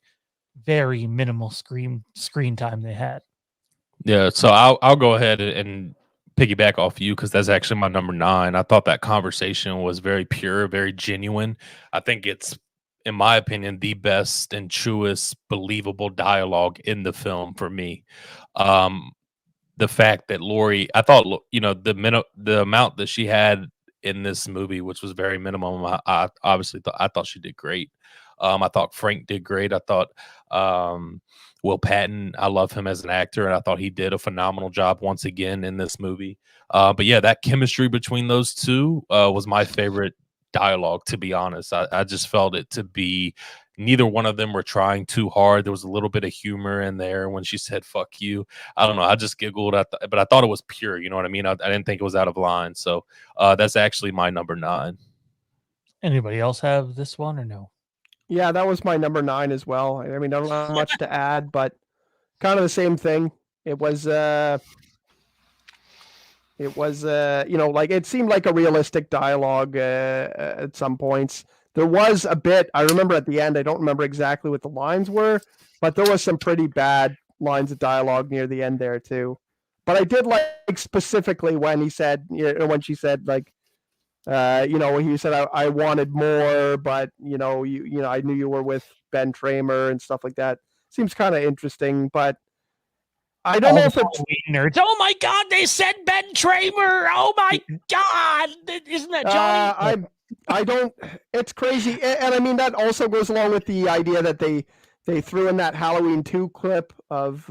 very minimal screen time they had. Yeah, so I'll go ahead and piggyback off you because that's actually my number 9. I thought that conversation was very pure, very genuine. I think it's, in my opinion, the best and truest believable dialogue in the film for me. The fact that Laurie, I thought, the amount that she had in this movie, which was very minimum, I obviously thought she did great. I thought Frank did great. I thought Will Patton, I love him as an actor, and I thought he did a phenomenal job once again in this movie. But yeah, that chemistry between those two was my favorite dialogue, to be honest. I just felt it to be neither one of them were trying too hard. There was a little bit of humor in there when she said "fuck you." I don't know. I just giggled but I thought it was pure. You know what I mean? I didn't think it was out of line. So that's actually my number 9. Anybody else have this one or no? Yeah, that was my number 9 as well. I don't have much to add, but kind of the same thing. It was it seemed like a realistic dialogue at some points. There was a bit, I remember at the end, I don't remember exactly what the lines were, but there was some pretty bad lines of dialogue near the end there too. But I did like specifically when he said, when she said, like, He said I wanted more, but I knew you were with Ben Tramer and stuff like that. Seems kind of interesting, but I don't know if it's nerds. Oh my God, they said Ben Tramer. Oh my God, isn't that Johnny? I don't. It's crazy, and I mean that also goes along with the idea that they threw in that Halloween 2 clip of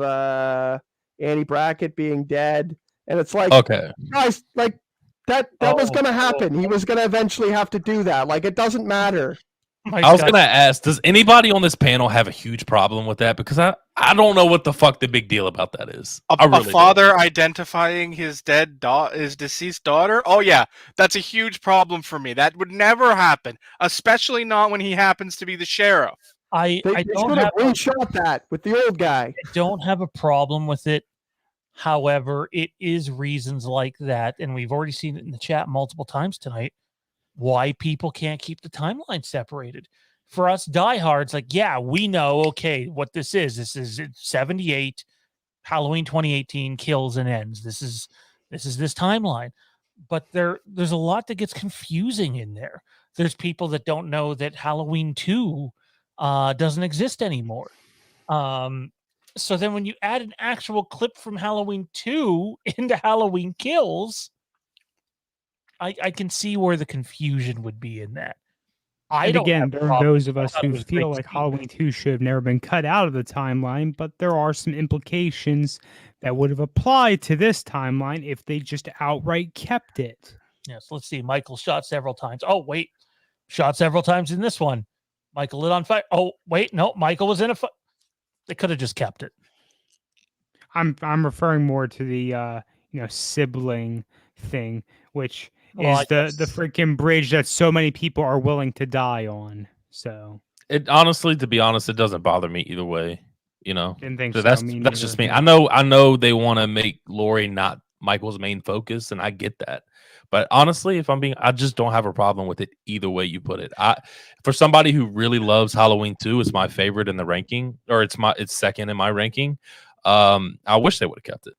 Annie Brackett being dead, and it's like, Okay. guys, like that was going to happen. He was going to eventually have to do that. Like, it doesn't matter. I was gonna ask, does anybody on this panel have a huge problem with that? Because I don't know what the fuck the big deal about that is. A father identifying his his deceased daughter. Oh yeah, that's a huge problem for me. That would never happen, especially not when he happens to be the sheriff. They should have reshot that with the old guy. I don't have a problem with it. However, it is reasons like that, and we've already seen it in the chat multiple times tonight, why people can't keep the timeline separated. For us diehards, like, yeah, we know, okay, what this is. This is 78, Halloween 2018 kills and ends. This is this timeline. But there's a lot that gets confusing in there. There's people that don't know that Halloween 2 doesn't exist anymore. So then when you add an actual clip from Halloween 2 into Halloween Kills, I can see where the confusion would be in that. And again, there are those of us who feel like Halloween 2 should have never been cut out of the timeline, but there are some implications that would have applied to this timeline if they just outright kept it. Yes, let's see. Michael shot several times. Oh, wait. Shot several times in this one. Michael lit on fire. Oh, wait. No, Michael was in a fire. They could have just kept it. I'm referring more to the sibling thing, which is the freaking bridge that so many people are willing to die on. So it honestly, to be honest, it doesn't bother me either way. Didn't think so. That's just me. I know they want to make Laurie not Michael's main focus, and I get that. But honestly, I just don't have a problem with it either way you put it. For somebody who really loves Halloween 2, it's my favorite in the ranking, or it's second in my ranking. I wish they would have kept it.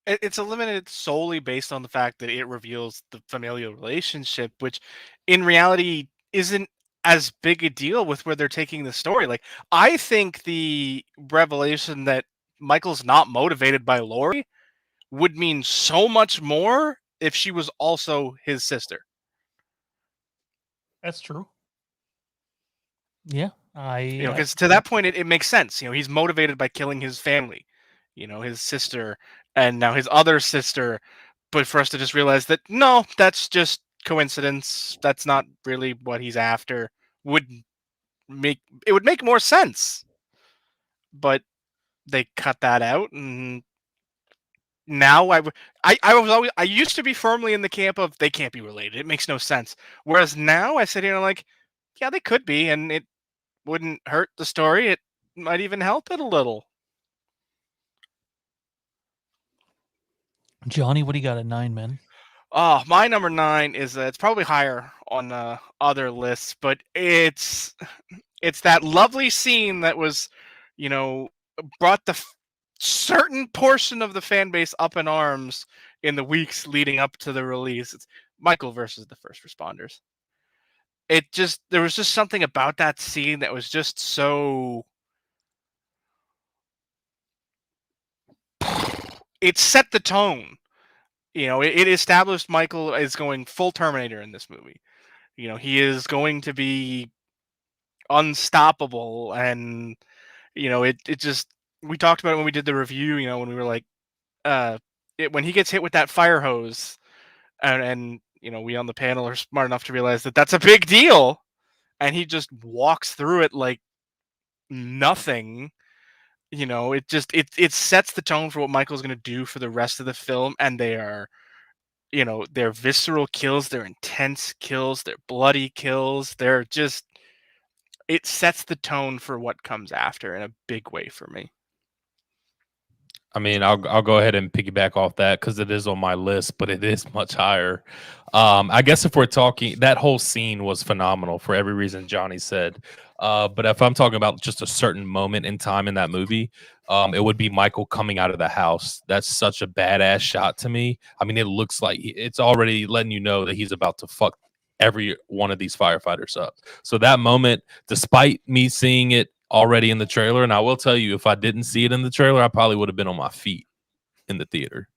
It's eliminated solely based on the fact that it reveals the familial relationship, which in reality isn't as big a deal with where they're taking the story. Like, I think the revelation that Michael's not motivated by Laurie would mean so much more if she was also his sister. That's true. Yeah. Because to that point, it makes sense. He's motivated by killing his family, his sister, and now his other sister. But for us to just realize that, no, that's just coincidence. That's not really what he's after. Would make more sense. But they cut that out, and now I used to be firmly in the camp of they can't be related. It makes no sense. Whereas now I sit here and I'm like, yeah, they could be, and it wouldn't hurt the story. It might even help it a little. Johnny, what do you got at 9, man? My number 9 is it's probably higher on other lists, but it's that lovely scene that was, brought the certain portion of the fan base up in arms in the weeks leading up to the release. It's Michael versus the First Responders. There was just something about that scene that was just so. It set the tone. It established Michael is going full Terminator in this movie. He is going to be unstoppable, and it just. We talked about it when we did the review. When we were like, when he gets hit with that fire hose, and we on the panel are smart enough to realize that that's a big deal, and he just walks through it like nothing. It sets the tone for what Michael's going to do for the rest of the film, and they are, they're visceral kills, they're intense kills, they're bloody kills, they're just. It sets the tone for what comes after in a big way for me. I mean, I'll go ahead and piggyback off that because it is on my list, but it is much higher. I guess if we're talking, that whole scene was phenomenal for every reason Johnny said. But if I'm talking about just a certain moment in time in that movie, it would be Michael coming out of the house. That's such a badass shot to me. I mean, it looks like it's already letting you know that he's about to fuck every one of these firefighters up. So that moment, despite me seeing it already in the trailer, and I will tell you, if I didn't see it in the trailer, I probably would have been on my feet in the theater.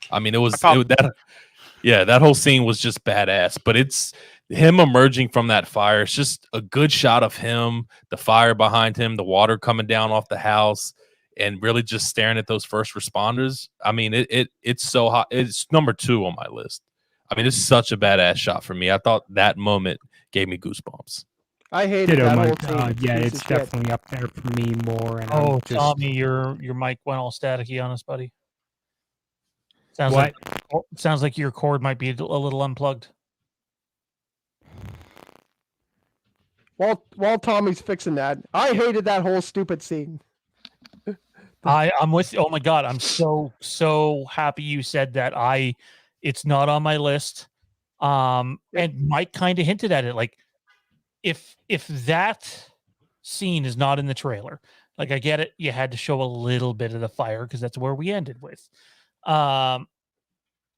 I mean, that whole scene was just badass. But it's him emerging from that fire. It's just a good shot of him, the fire behind him, the water coming down off the house, and really just staring at those first responders. I mean, it's so hot. It's number 2 on my list. I mean, it's such a badass shot for me. I thought that moment gave me goosebumps. I hated Ditto, that whole Mike. scene. Yeah, Piece it's of shit. definitely up there for me more. And Oh, I'm just, Tommy, your mic went all staticky on us, buddy. Sounds what? like your cord might be a little unplugged. While Tommy's fixing that, I hated that whole stupid scene. I'm with you. Oh my god, I'm so happy you said that. It's not on my list. And Mike kind of hinted at it, like if that scene is not in the trailer, like I get it, you had to show a little bit of the fire because that's where we ended with.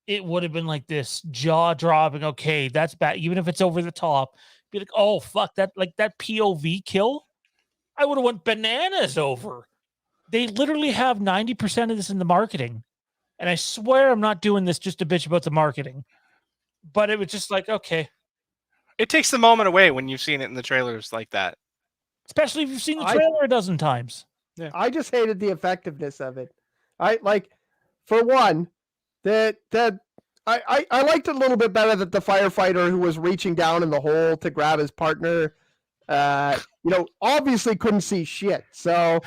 It would have been like this jaw dropping. Okay, that's bad. Even if it's over the top, be like, oh fuck, that POV kill, I would have went bananas over. They literally have 90% of this in the marketing. And I swear I'm not doing this just to bitch about the marketing. But it was just like, okay. It takes the moment away when you've seen it in the trailers like that. Especially if you've seen the trailer a dozen times. Yeah. I just hated the effectiveness of it. I like, for one, I liked it a little bit better that the firefighter who was reaching down in the hole to grab his partner, obviously couldn't see shit. So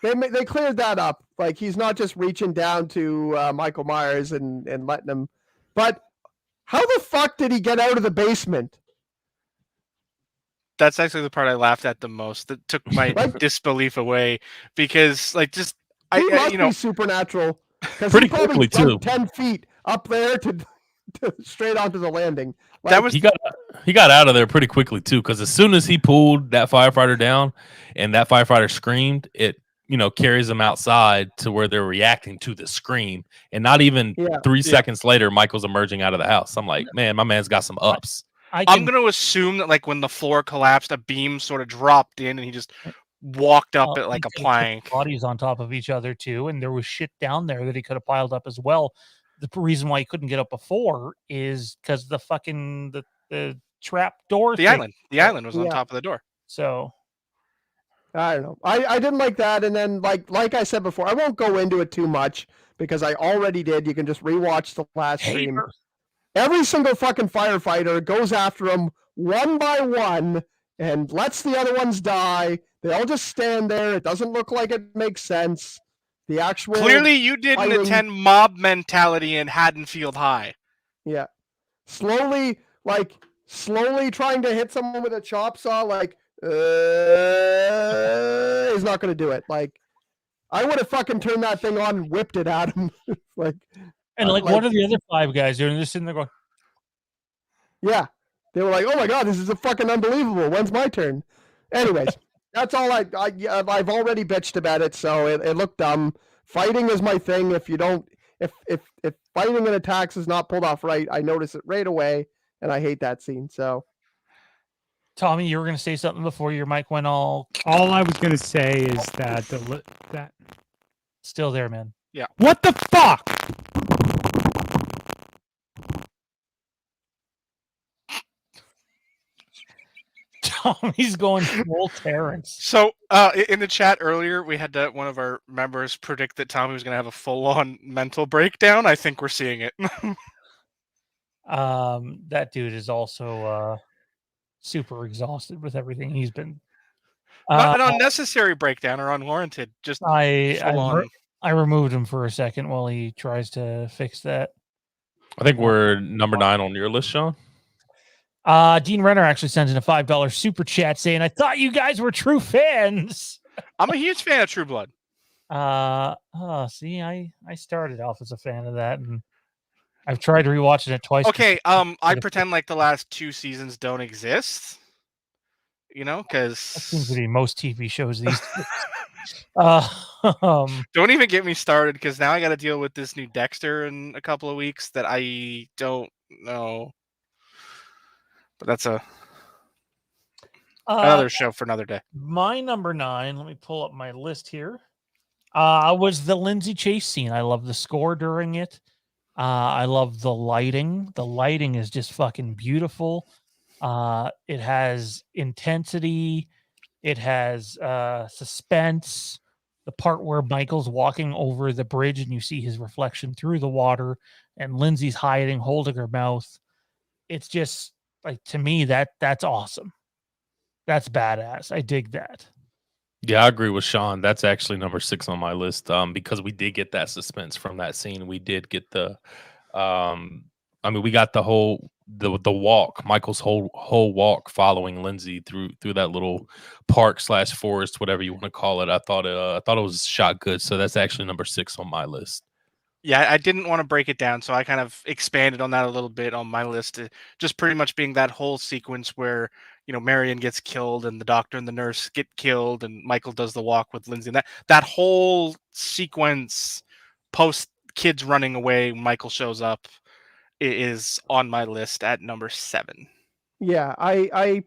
they cleared that up. Like, he's not just reaching down to Michael Myers and letting him. But how the fuck did he get out of the basement? That's actually the part I laughed at the most. That took my disbelief away because, like, just He must be supernatural. Pretty quickly too. 10 feet up there to straight onto the landing. Like, that was he got out of there pretty quickly too, because as soon as he pulled that firefighter down and that firefighter screamed, it carries them outside to where they're reacting to the scream, and not even 3 seconds later, Michael's emerging out of the house. I'm like, man, my man's got some ups. I'm going to assume that, like, when the floor collapsed, a beam sort of dropped in, and he just walked up it like a plank. Bodies on top of each other too, and there was shit down there that he could have piled up as well. The reason why he couldn't get up before is because the fucking the trap door. The island was on top of the door. So I don't know. I didn't like that, and then like I said before, I won't go into it too much because I already did. You can just rewatch the last stream. Every single fucking firefighter goes after him one by one and lets the other ones die. They all just stand there. It doesn't look like it makes sense. The actual clearly you didn't attend mob mentality in Haddonfield High. Yeah, slowly trying to hit someone with a chop saw, like is not going to do it. Like, I would have fucking turned that thing on and whipped it at him. What are the other 5 guys doing? They're just sitting there going, yeah. They were like, oh my god, this is a fucking unbelievable. When's my turn? Anyways, that's all I've already bitched about it, so it looked dumb. Fighting is my thing. If fighting and attacks is not pulled off right, I notice it right away, and I hate that scene. So, Tommy, you were going to say something before your mic went all. All I was going to say is that that still there, man. Yeah. What the fuck? Tommy's going full Terrence. So, in the chat earlier, we had one of our members predict that Tommy was going to have a full-on mental breakdown. I think we're seeing it. That dude is also super exhausted with everything he's been. Not an unnecessary breakdown or unwarranted. Just I removed him for a second while he tries to fix that. I think we're number 9 on your list, Sean. Dean Renner actually sends in a $5 super chat saying, I thought you guys were true fans. I'm a huge fan of True Blood. See, I started off as a fan of that, and I've tried rewatching it twice. Okay, I pretend like the last 2 seasons don't exist. You know, That seems to because be most TV shows these days. Um, don't even get me started, because now I got to deal with this new Dexter in a couple of weeks that I don't know. But that's another show for another day. my number 9, let me pull up my list here, was the Lindsay chase scene. I love the score during it. I love the lighting. The lighting is just fucking beautiful. It has intensity. It has suspense. The part where Michael's walking over the bridge and you see his reflection through the water and Lindsay's hiding, holding her mouth. It's just like, to me, that's awesome. That's badass. I dig that. Yeah, I agree with Sean. That's actually number 6 on my list. Because we did get that suspense from that scene. We did get the we got the whole the walk, Michael's whole walk following Lindsay through that little park / forest, whatever you want to call it. I thought it was shot good. So that's actually number 6 on my list. Yeah, I didn't want to break it down, so I kind of expanded on that a little bit on my list, just pretty much being that whole sequence where, Marion gets killed and the doctor and the nurse get killed and Michael does the walk with Lindsay. And that whole sequence post kids running away, Michael shows up, is on my list at number 7. Yeah, I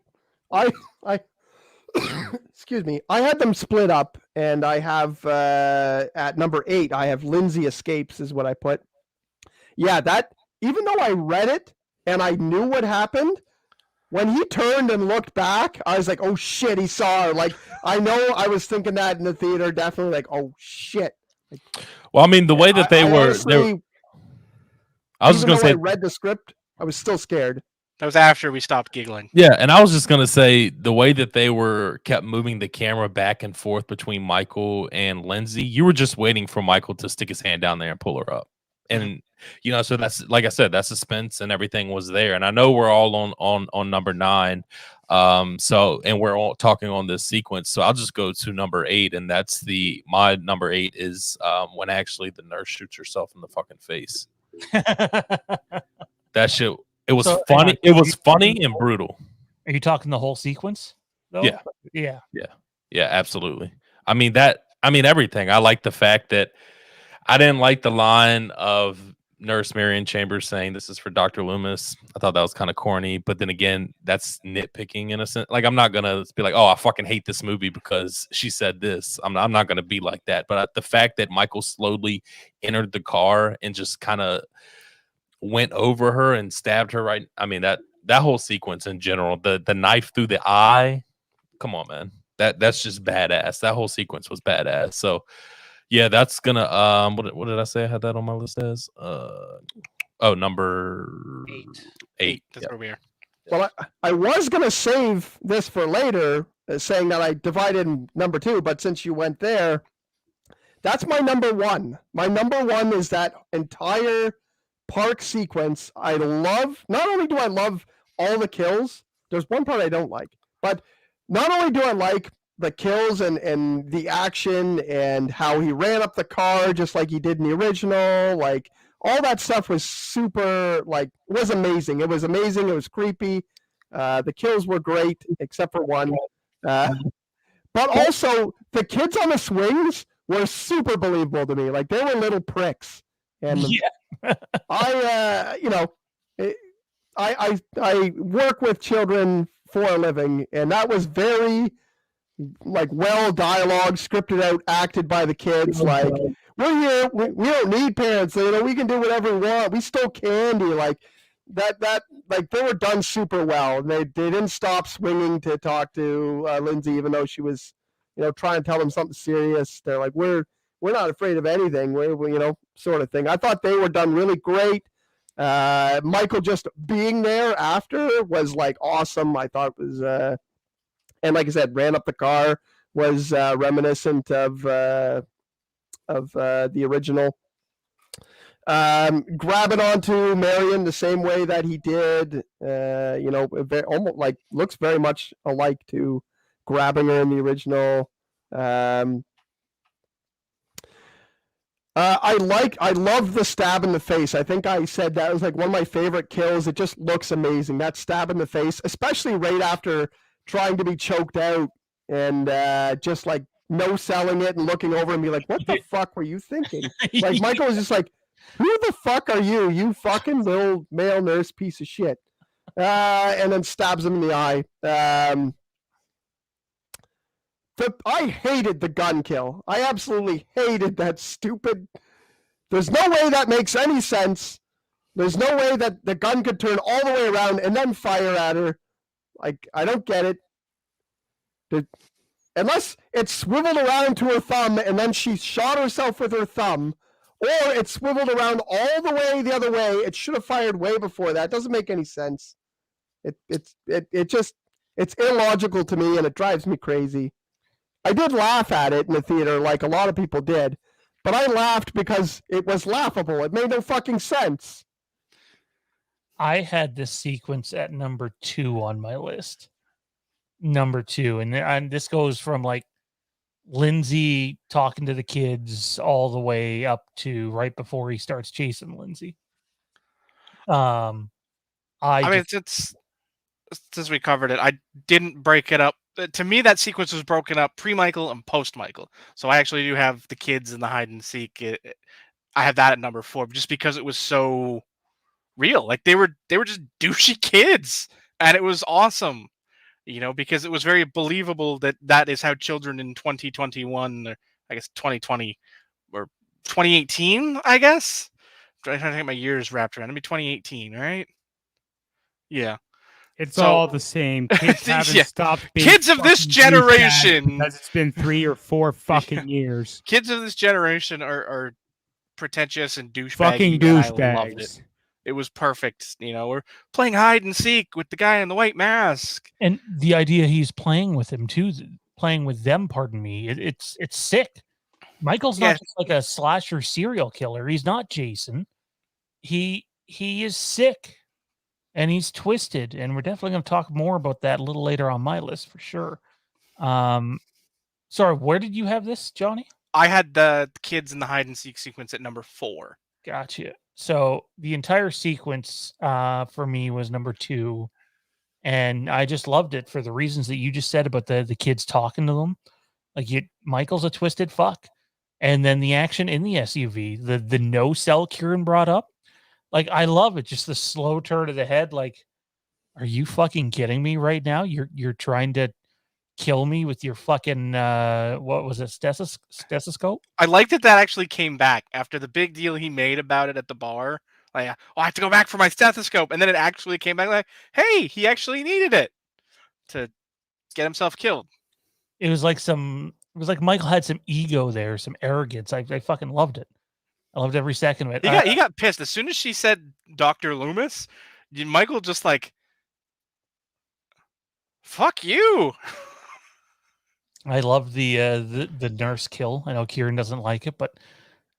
excuse me. I had them split up, and I have at number 8, I have Lindsay escapes is what I put. Yeah, that, even though I read it and I knew what happened, when he turned and looked back, I was like, oh shit, he saw her. Like, I know I was thinking that in the theater, definitely, like, oh shit. Like, well, I mean, the way that I was just going to say, I read the script, I was still scared. That was after we stopped giggling. Yeah, and I was just going to say, the way that they kept moving the camera back and forth between Michael and Lindsay, you were just waiting for Michael to stick his hand down there and pull her up. And, so that's, like I said, that suspense and everything was there. And I know we're all on number 9. And we're all talking on this sequence. So I'll just go to number 8. And that's my number 8 is when actually the nurse shoots herself in the fucking face. That shit. It was funny. It was funny and brutal. Are you talking the whole sequence, though? Yeah, absolutely. I mean, everything. I like the fact that I didn't like the line of Nurse Marion Chambers saying this is for Dr. Loomis. I thought that was kind of corny, but then again, that's nitpicking in a sense. Like, I'm not gonna be like, oh, I fucking hate this movie because she said this. I'm not gonna be like that. But the fact that Michael slowly entered the car and just kind of went over her and stabbed her right. I mean, that whole sequence in general, the knife through the eye. Come on, man. That's just badass. That whole sequence was badass. So yeah, that's gonna what did I say? I had that on my list as number 8. That's where we are. Well, I was gonna save this for later, saying that I divided number 2, but since you went there, that's my number 1. My number 1 is that entire park sequence. I love, not only do I love all the kills, there's one part I don't like, but not only do I like the kills and the action and how he ran up the car just like he did in the original, like all that stuff was super, like, was amazing. It was amazing. It was creepy. The kills were great, except for one. But also the kids on the swings were super believable to me. Like, they were little pricks. And I work with children for a living, and that was very, like, well dialogue, scripted out, acted by the kids. Like, we're here, we don't need parents. We can do whatever we want. We stole candy, like that. Like, they were done super well. They didn't stop swinging to talk to Lindsay, even though she was, trying to tell them something serious. They're like, we're not afraid of anything. We sort of thing. I thought they were done really great. Michael just being there after was, like, awesome. I thought it was, and like I said, ran up the car was reminiscent of the original. Grabbing onto Marion the same way that he did, almost like looks very much alike to grabbing her in the original. I love the stab in the face. I think I said that was like one of my favorite kills. It just looks amazing. That stab in the face, especially right after trying to be choked out and just like no selling it and looking over and be like, what the fuck were you thinking? Like Michael was just like, who the fuck are you? You fucking little male nurse piece of shit. And then stabs him in the eye. I hated the gun kill. I absolutely hated that stupid. There's no way that makes any sense. There's no way that the gun could turn all the way around and then fire at her. Like, I don't get it. Unless it swiveled around to her thumb and then she shot herself with her thumb, or it swiveled around all the way the other way. It should have fired way before that. It doesn't make any sense. It's illogical to me and it drives me crazy. I did laugh at it in the theater like a lot of people did, but I laughed because it was laughable. It made no fucking sense. I had this sequence at number 2 on my list. Number 2. And this goes from like Lindsay talking to the kids all the way up to right before he starts chasing Lindsay. I mean, it's since we covered it, I didn't break it up. To me, that sequence was broken up pre-Michael and post-Michael. So I actually do have the kids in the hide and seek. I have that at number 4, just because it was so real. Like they were just douchey kids, and it was awesome. You know, because it was very believable that is how children in 2021, or I guess 2020 or 2018, I guess. I'm trying to get my years wrapped around. It'd be 2018, right? Yeah. It's So- all the same. Kids haven't Yeah. stopped being Kids of this fucking douchebags generation. because it's been 3 or 4 fucking years. Kids of this generation are pretentious and douchebags. Fucking and I loved it. douchebags. It was perfect. You know, we're playing hide and seek with the guy in the white mask. And the idea he's playing with him too, playing with them, pardon me, it's sick. Michael's Yeah. not just like a slasher serial killer. He's not Jason. He is sick and he's twisted. And we're definitely going to talk more about that a little later on my list for sure. Sorry, where did you have this, Johnny? I had the kids in the hide and seek sequence at number 4. Gotcha. So the entire sequence for me was number 2. And I just loved it for the reasons that you just said about the kids talking to them. Like Michael's a twisted fuck. And then the action in the SUV, the no cell Kieran brought up. Like, I love it. Just the slow turn of the head. Like, are you fucking kidding me right now? You're trying to kill me with your fucking what was it, stethoscope? I liked that actually came back after the big deal he made about it at the bar. Like, I have to go back for my stethoscope, and then it actually came back like, hey, he actually needed it to get himself killed. It was like Michael had some ego there, some arrogance. I fucking loved it. I loved every second of it. He got pissed as soon as she said Dr. Loomis. Michael just like, fuck you. I love the nurse kill. I know Kieran doesn't like it, but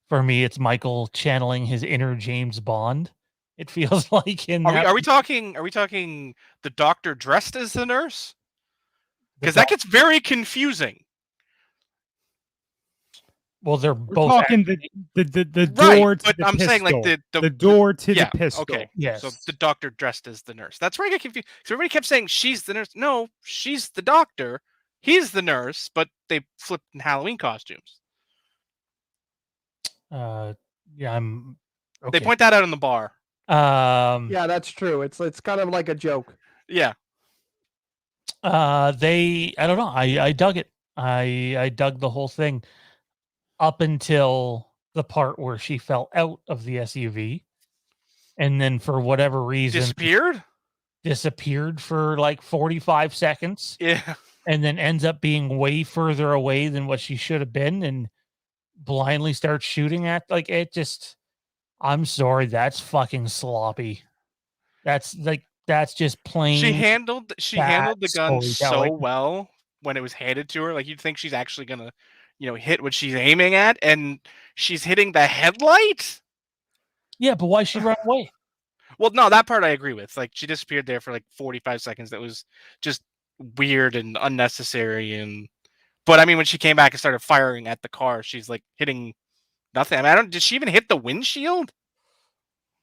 for me, it's Michael channeling his inner James Bond. It feels like in Are we talking the doctor dressed as the nurse? Because that gets very confusing. Well, they're We're both talking the Right, door to but the I'm pistol. saying like the door to yeah, the pistol. okay. yes. So the doctor dressed as the nurse. That's where I get confused. So everybody kept saying she's the nurse. No, she's the doctor. He's the nurse, but they flipped in Halloween costumes. Yeah, I'm. Okay. They point that out in the bar. Yeah, that's true. It's kind of like a joke. Yeah. I don't know. I dug it. I dug the whole thing up until the part where she fell out of the SUV, and then for whatever reason Disappeared? for like 45 seconds, Yeah. and then ends up being way further away than what she should have been, and blindly starts shooting at like it just. I'm sorry, that's fucking sloppy. That's just plain. She handled the bad gun so storytelling. well when it was handed to her. Like you'd think she's actually gonna, hit what she's aiming at, and she's hitting the headlight. Yeah, but why she run away? Well, no, that part I agree with. Like she disappeared there for like 45 seconds. That was just weird and unnecessary. But I mean, when she came back and started firing at the car, she's like hitting nothing. I mean, did she even hit the windshield?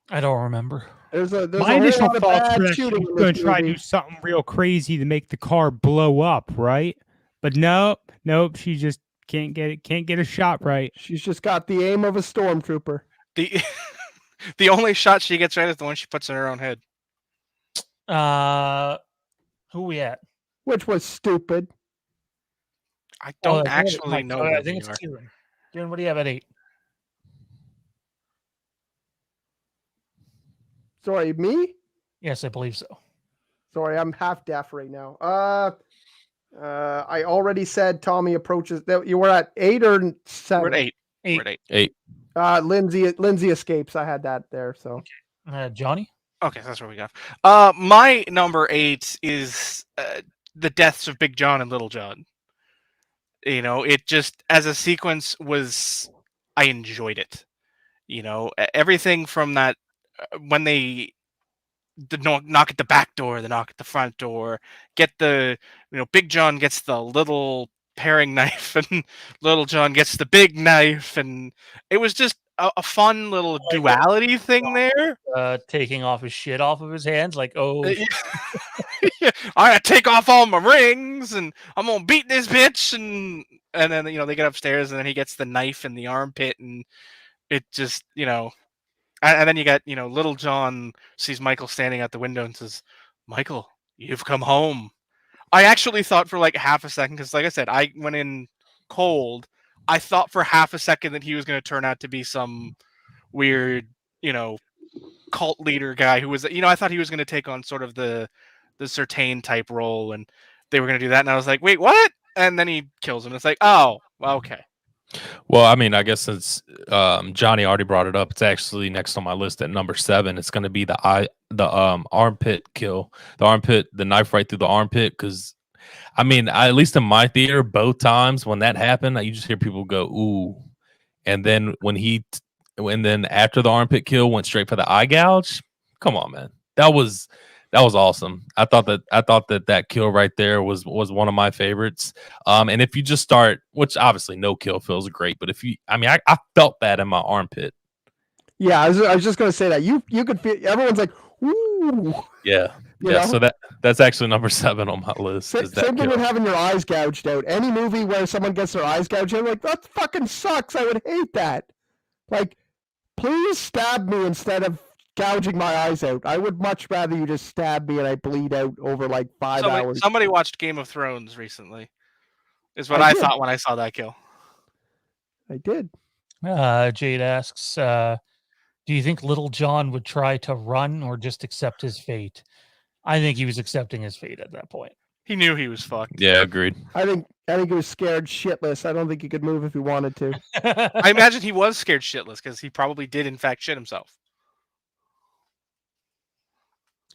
I don't remember. There's a My whole initial lot of thoughts bad were that she shooting was in going this to try to do movie. something real crazy to make the car blow up, right? But nope. She just can't get a shot right. She's just got the aim of a stormtrooper. The the only shot she gets right is the one she puts in her own head. Who we at? Which was stupid. I don't I think actually know I where think we it's are. Kieran. Kieran, what do you have at 8? Sorry, me? Yes, I believe so. Sorry, I'm half deaf right now. I already said Tommy approaches. You were at 8 or 7? We're at 8. We're at 8. 8. Lindsay escapes. I had that there. So Johnny? Okay, that's where we got. My number 8 is the deaths of Big John and Little John. You know, it just as a sequence was, I enjoyed it. You know, everything from that when they knock at the back door, the knock at the front door, get the Big John gets the little paring knife, and Little John gets the big knife, and it was just a fun little duality thing there. Taking off his shit off of his hands, like, oh, Yeah, I gotta take off all my rings, and I'm gonna beat this bitch, and then they get upstairs, and then he gets the knife in the armpit, and it just and then you got Little John sees Michael standing at the window and says, "Michael, you've come home." I actually thought for like half a second, because like I said, I went in cold. I thought for half a second that he was going to turn out to be some weird, cult leader guy who was, I thought he was going to take on sort of the Certain type role, and they were going to do that. And I was like, wait, what? And then he kills him. It's like, oh, okay. Well, I mean, I guess since Johnny already brought it up, it's actually next on my list at number 7. It's going to be the armpit kill, the knife right through the armpit. Because, I mean, at least in my theater, both times when that happened, you just hear people go ooh, and then then after the armpit kill went straight for the eye gouge. Come on, man, that was awesome. I thought that kill right there was one of my favorites. And if you just start, which obviously no kill feels great, but I felt that in my armpit. yeah, I was just gonna say that you could feel everyone's like, ooh. Yeah. You Yeah. know? So that's actually number 7 on my list. Same thing with having your eyes gouged out. Any movie where someone gets their eyes gouged out, like that fucking sucks. I would hate that. Like, please stab me instead of gouging my eyes out. I would much rather you just stab me and I bleed out over like 5 hours. Somebody watched Game of Thrones recently, is what I I did. thought when I saw that kill. I did. Jade asks, do you think Little John would try to run or just accept his fate? I think he was accepting his fate at that point. He knew he was fucked. Yeah, agreed. I think he was scared shitless. I don't think he could move if he wanted to. I imagine he was scared shitless because he probably did in fact shit himself.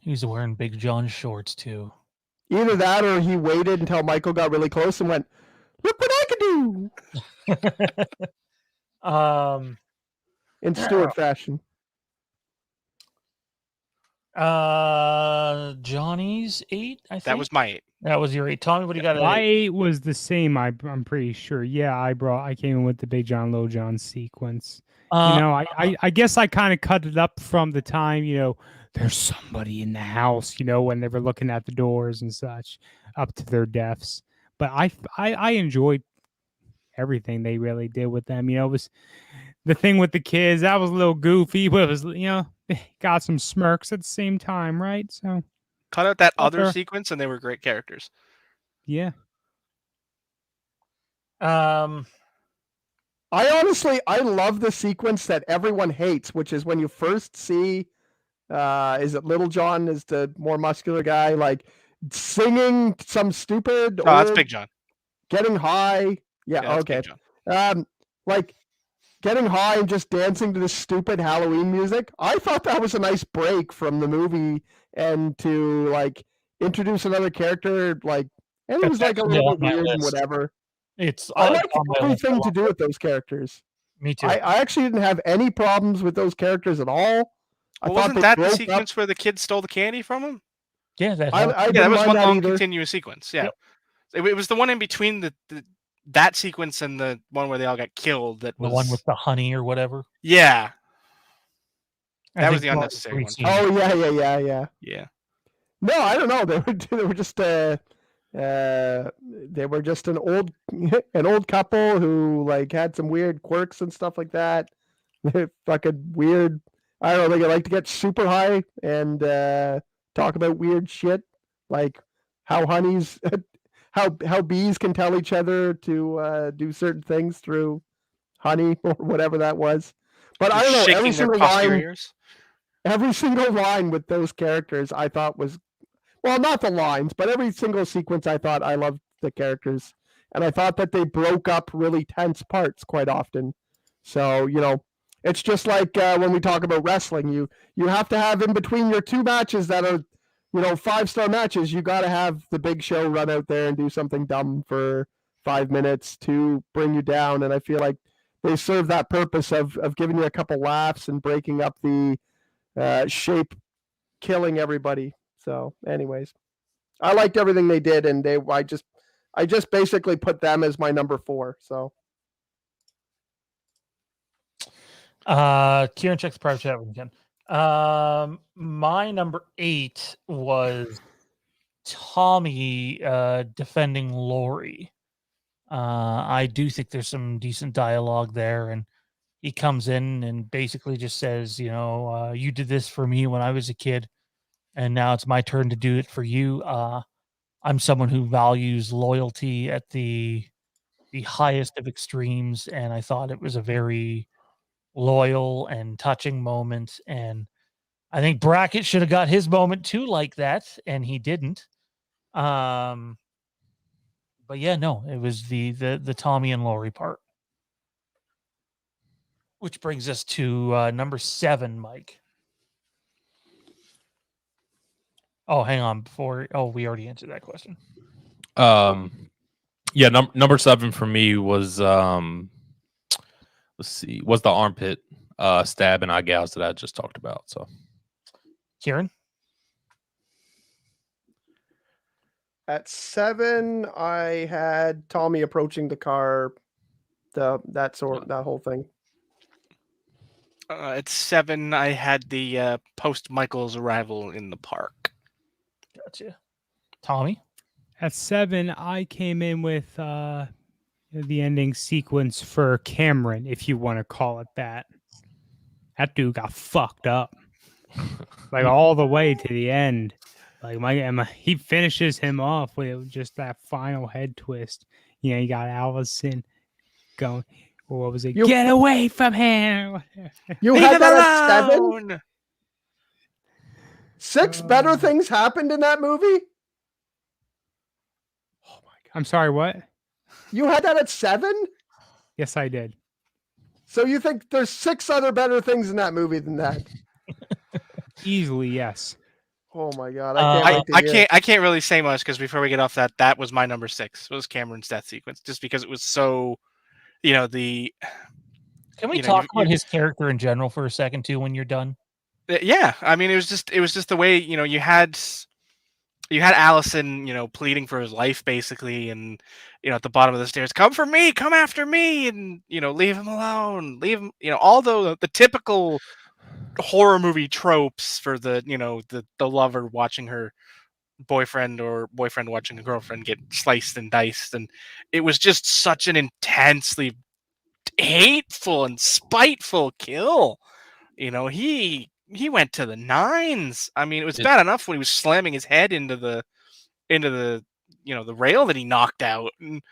He was wearing Big John shorts too. Either that or he waited until Michael got really close and went, "Look what I can do!" In Stewart fashion. Johnny's 8, I think. That was my 8. That was your 8. Tommy, what do you got at My 8? 8 was the same. I'm pretty sure. Yeah, I came in with the Big John, Little John sequence. I guess I kind of cut it up from the time, there's somebody in the house, when they were looking at the doors and such, up to their deaths. But I enjoyed everything they really did with them. It was the thing with the kids that was a little goofy, but it was got some smirks at the same time, right? So cut out that other fair. sequence, and they were great characters. Yeah. I love the sequence that everyone hates, which is when you first see, is it Little John is the more muscular guy, like singing some stupid. Oh, that's Big John. Getting high. Yeah, okay. Like getting high and just dancing to this stupid Halloween music. I thought that was a nice break from the movie and to like introduce another character. Like, and it was like a little bit weird and whatever. I like everything to do with those characters. Me too. I actually didn't have any problems with those characters at all. Wasn't that the sequence where the kid stole the candy from him? Yeah, that was one long continuous sequence. Yeah, yep. It was the one in between that sequence and the one where they all got killed. That was the one with the honey or whatever. Yeah. I That was think the Thor unnecessary one. 3 Oh yeah. Yeah. No, I don't know. They were just they were just an old couple who like had some weird quirks and stuff like that. Fucking weird. I don't know. They like to get super high and talk about weird shit, like how honeys, how bees can tell each other to do certain things through honey or whatever that was. But I don't know. Shaking their posteriors. Every single line with those characters, I thought was, well, not the lines, but every single sequence, I thought I loved the characters, and I thought that they broke up really tense parts quite often. So it's just like when we talk about wrestling, you have to have in between your two matches that are 5-star matches, you got to have the Big Show run out there and do something dumb for 5 minutes to bring you down, and I feel like they serve that purpose of giving you a couple laughs and breaking up the shape, killing everybody. So, anyways, I liked everything they did, and I just basically put them as my number 4. So, Kieran checks the private chat again. My number 8 was Tommy defending Lori. I do think there's some decent dialogue there, and he comes in and basically just says, you did this for me when I was a kid, and now it's my turn to do it for you. I'm someone who values loyalty at the highest of extremes, and I thought it was a very loyal and touching moment. And I think Brackett should have got his moment too, like that, and he didn't. But yeah, no, it was the Tommy and Lori part. Which brings us to number 7, Mike. Oh, hang on. We already answered that question. Yeah, number 7 for me was let's see, was the armpit stab and eye gouge that I just talked about. So, Kieran? at 7, I had Tommy approaching the car, that whole thing. At 7, I had the post Michael's arrival in the park. Gotcha. Tommy? At 7, I came in with the ending sequence for Cameron, if you want to call it that. That dude got fucked up, like all the way to the end. Like he finishes him off with just that final head twist. You got Allison going. What was it? Get away from him! You Leave had him that alone! at 7. 6 better things happened in that movie. Oh my god! I'm sorry. What? You had that at 7? Yes, I did. So you think there's 6 other better things in that movie than that? Easily, yes. Oh my god! I can't really say much because before we get off that was my number 6. Was Cameron's death sequence, just because it was so. Can we talk about his character in general for a second too when you're done? Yeah, I mean, it was just the way, you had Allison, pleading for his life basically, and at the bottom of the stairs, come for me, come after me, and leave him alone, leave him, all the typical horror movie tropes for the lover watching her boyfriend or boyfriend watching a girlfriend get sliced and diced, and it was just such an intensely hateful and spiteful kill. He went to the nines. I mean, it was bad enough when he was slamming his head into the the rail that he knocked out, and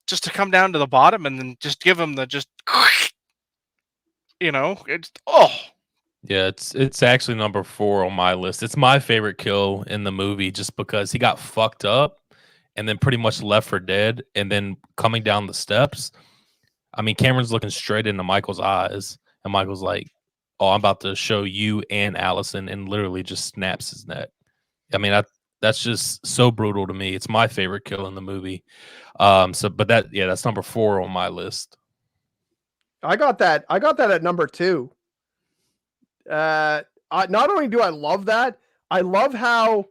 just to come down to the bottom and then just give him the it's yeah, it's actually number 4 on my list. It's my favorite kill in the movie just because he got fucked up and then pretty much left for dead, and then coming down the steps. I mean, Cameron's looking straight into Michael's eyes, and Michael's like, "Oh, I'm about to show you and Allison," and literally just snaps his neck. I mean, that's just so brutal to me. It's my favorite kill in the movie. But that's number 4 on my list. I got that at number 2. Not only do I love that, I love how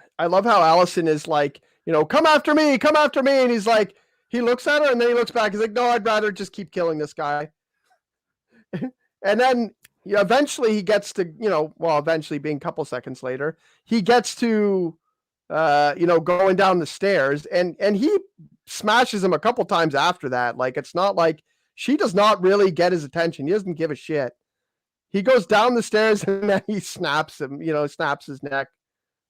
Allison is like, come after me, and he's like, he looks at her and then he looks back. He's like, no, I'd rather just keep killing this guy. And then yeah, eventually he gets to, eventually being a couple seconds later, he gets to, going down the stairs, and he smashes him a couple times after that. Like, it's not like she does not really get his attention. He doesn't give a shit. He goes down the stairs and then he snaps him, snaps his neck.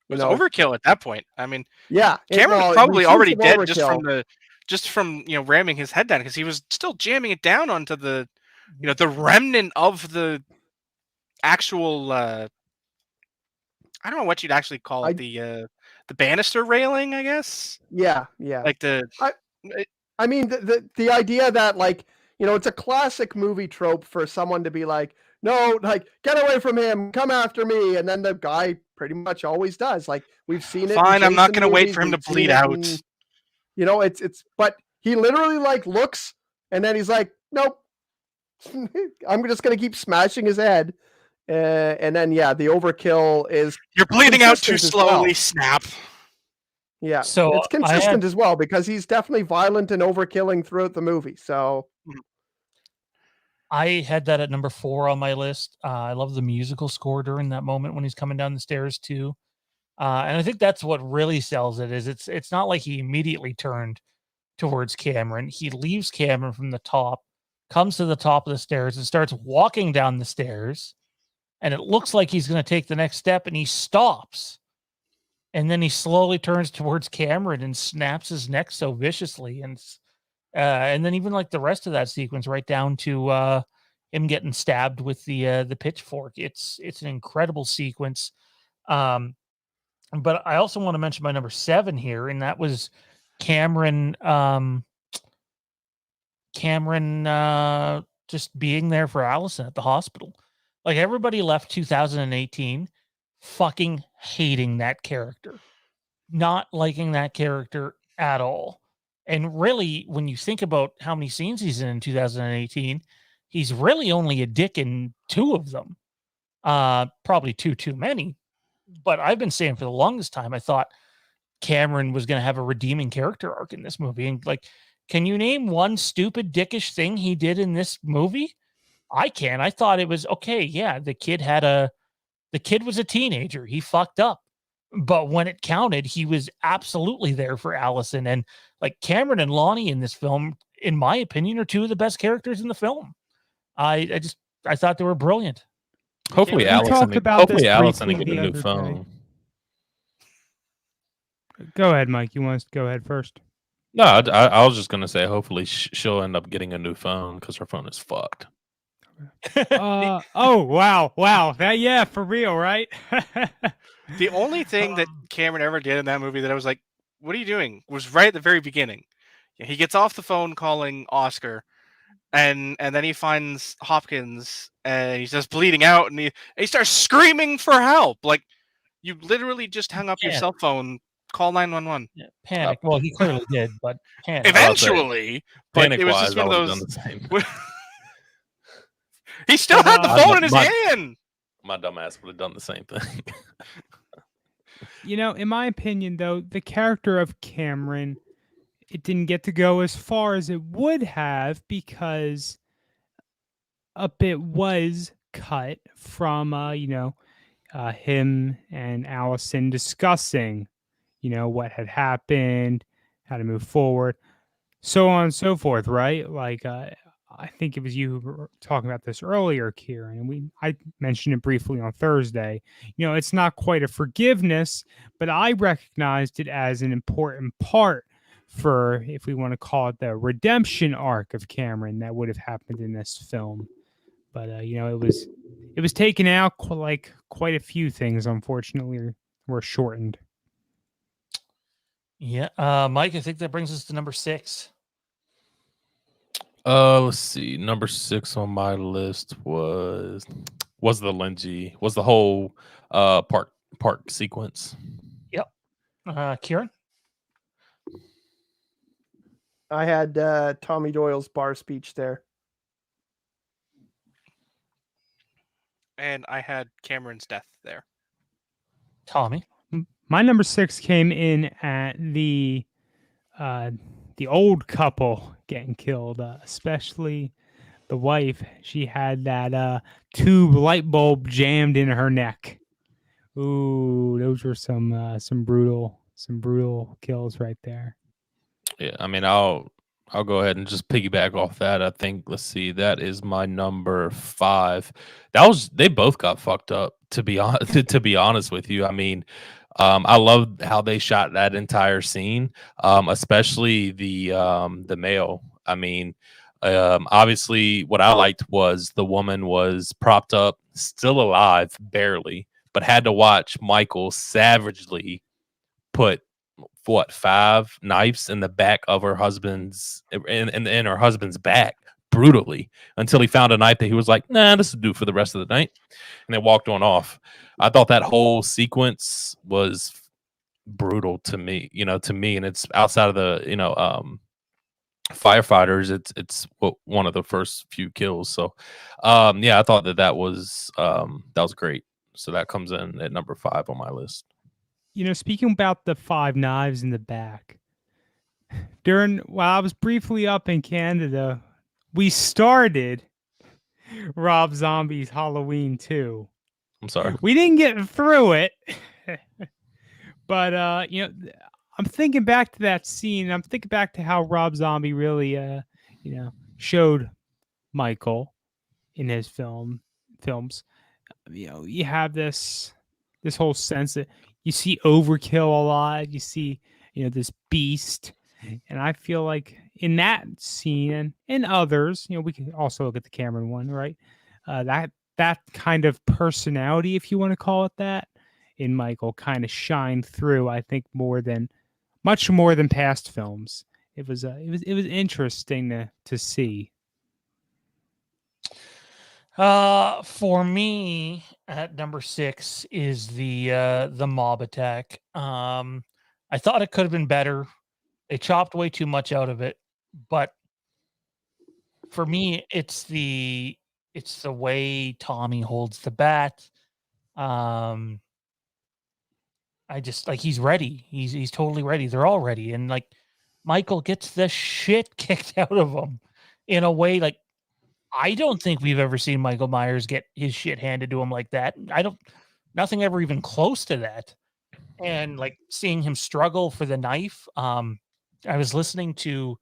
It was overkill at that point. I mean, yeah, Cameron was probably already dead just from ramming his head down, because he was still jamming it down onto the the remnant of the actual I don't know what you'd actually call it, the banister railing, I guess. Yeah. Like the I mean, the idea that, like, it's a classic movie trope for someone to be like, no, like, get away from him, come after me, and then the guy pretty much always does. Like, we've seen it. Fine, I'm not going to wait for him to bleed out. It's but he literally, like, looks, and then he's like, nope, I'm just going to keep smashing his head. And then, yeah, the overkill is you're bleeding out too slowly. Snap. Yeah, so it's consistent as well, because he's definitely violent and overkilling throughout the movie. So I had that at number 4 on my list. I love the musical score during that moment when he's coming down the stairs too, and I think that's what really sells it. Is it's not like he immediately turned towards Cameron. He leaves Cameron from the top, comes to the top of the stairs, and starts walking down the stairs. And it looks like he's going to take the next step, and he stops. And then he slowly turns towards Cameron and snaps his neck so viciously. And then even like the rest of that sequence, right down to him getting stabbed with the pitchfork. It's an incredible sequence. But I also want to mention my number 7 here, and that was Cameron. Cameron just being there for Allison at the hospital. Like, everybody left 2018 fucking hating that character, not liking that character at all. And really, when you think about how many scenes he's in 2018, he's really only a dick in 2 of them. Probably 2 too many. But I've been saying for the longest time, I thought Cameron was going to have a redeeming character arc in this movie. And, like, can you name one stupid dickish thing he did in this movie? I can. I thought it was okay. Yeah, the kid was a teenager. He fucked up. But when it counted, he was absolutely there for Allison. And, like, Cameron and Lonnie in this film, in my opinion, are 2 of the best characters in the film. I thought they were brilliant. Hopefully, Allison can get a new phone. Go ahead, Mike. You want us to go ahead first? No, I was just gonna say, hopefully she'll end up getting a new phone because her phone is fucked. Oh wow, that for real, right? The only thing that Cameron ever did in that movie that I was like, what are you doing, was right at the very beginning. He gets off the phone calling Oscar, and then he finds Hopkins, and he's just bleeding out, and he starts screaming for help. Like, you literally just hung up your cell phone, call 911. Yeah, panic. Well, he clearly did, but panic. Eventually, but it was just one of those. He still had the phone in his hand. My dumb ass would have done the same thing. In my opinion, though, the character of Cameron, it didn't get to go as far as it would have, because a bit was cut from, him and Allison discussing, what had happened, how to move forward, so on and so forth, right? Like, I think it was you who were talking about this earlier, Kieran, and I mentioned it briefly on Thursday. It's not quite a forgiveness, but I recognized it as an important part for, if we want to call it, the redemption arc of Cameron that would have happened in this film. But it was taken out. Like, quite a few things, unfortunately, were shortened. Yeah, Mike, I think that brings us to number 6. Let's see. Number 6 on my list was the whole park sequence. Yep. Kieran? I had Tommy Doyle's bar speech there. And I had Cameron's death there. Tommy? My number 6 came in at the old couple getting killed, especially the wife, she had that tube light bulb jammed in her neck. Ooh, those were some brutal kills right there. Yeah, I mean, I'll go ahead and just piggyback off that. I think, let's see, that is my number 5. They both got fucked up, to be honest. To be honest with you, I mean, I love how they shot that entire scene, especially the male. I mean, obviously, what I liked was the woman was propped up, still alive, barely, but had to watch Michael savagely put 5 knives in the back of her husband's in her husband's back brutally until he found a knife that he was like, nah, this will do for the rest of the night, and then walked on off. I thought that whole sequence was brutal to me, and it's outside of the firefighters. It's one of the first few kills. So yeah, I thought that was great. So that comes in at number 5 on my list. Speaking about the 5 knives in the back, while I was briefly up in Canada, we started Rob Zombie's Halloween 2. I'm sorry. We didn't get through it, but I'm thinking back to that scene. I'm thinking back to how Rob Zombie really, showed Michael in his films. You have this whole sense that you see overkill a lot. You see, this beast, and I feel like in that scene and in others, we can also look at the Cameron one, right? That kind of personality, if you want to call it that, in Michael kind of shined through. I think much more than past films. It was interesting to see. For me, at number 6 is the mob attack. I thought it could have been better. They chopped way too much out of it, but for me, it's the way Tommy holds the bat. I just he's ready. He's totally ready. They're all ready, and Michael gets the shit kicked out of him in a way I don't think we've ever seen Michael Myers get his shit handed to him like that. Nothing ever even close to that. And seeing him struggle for the knife. I was listening to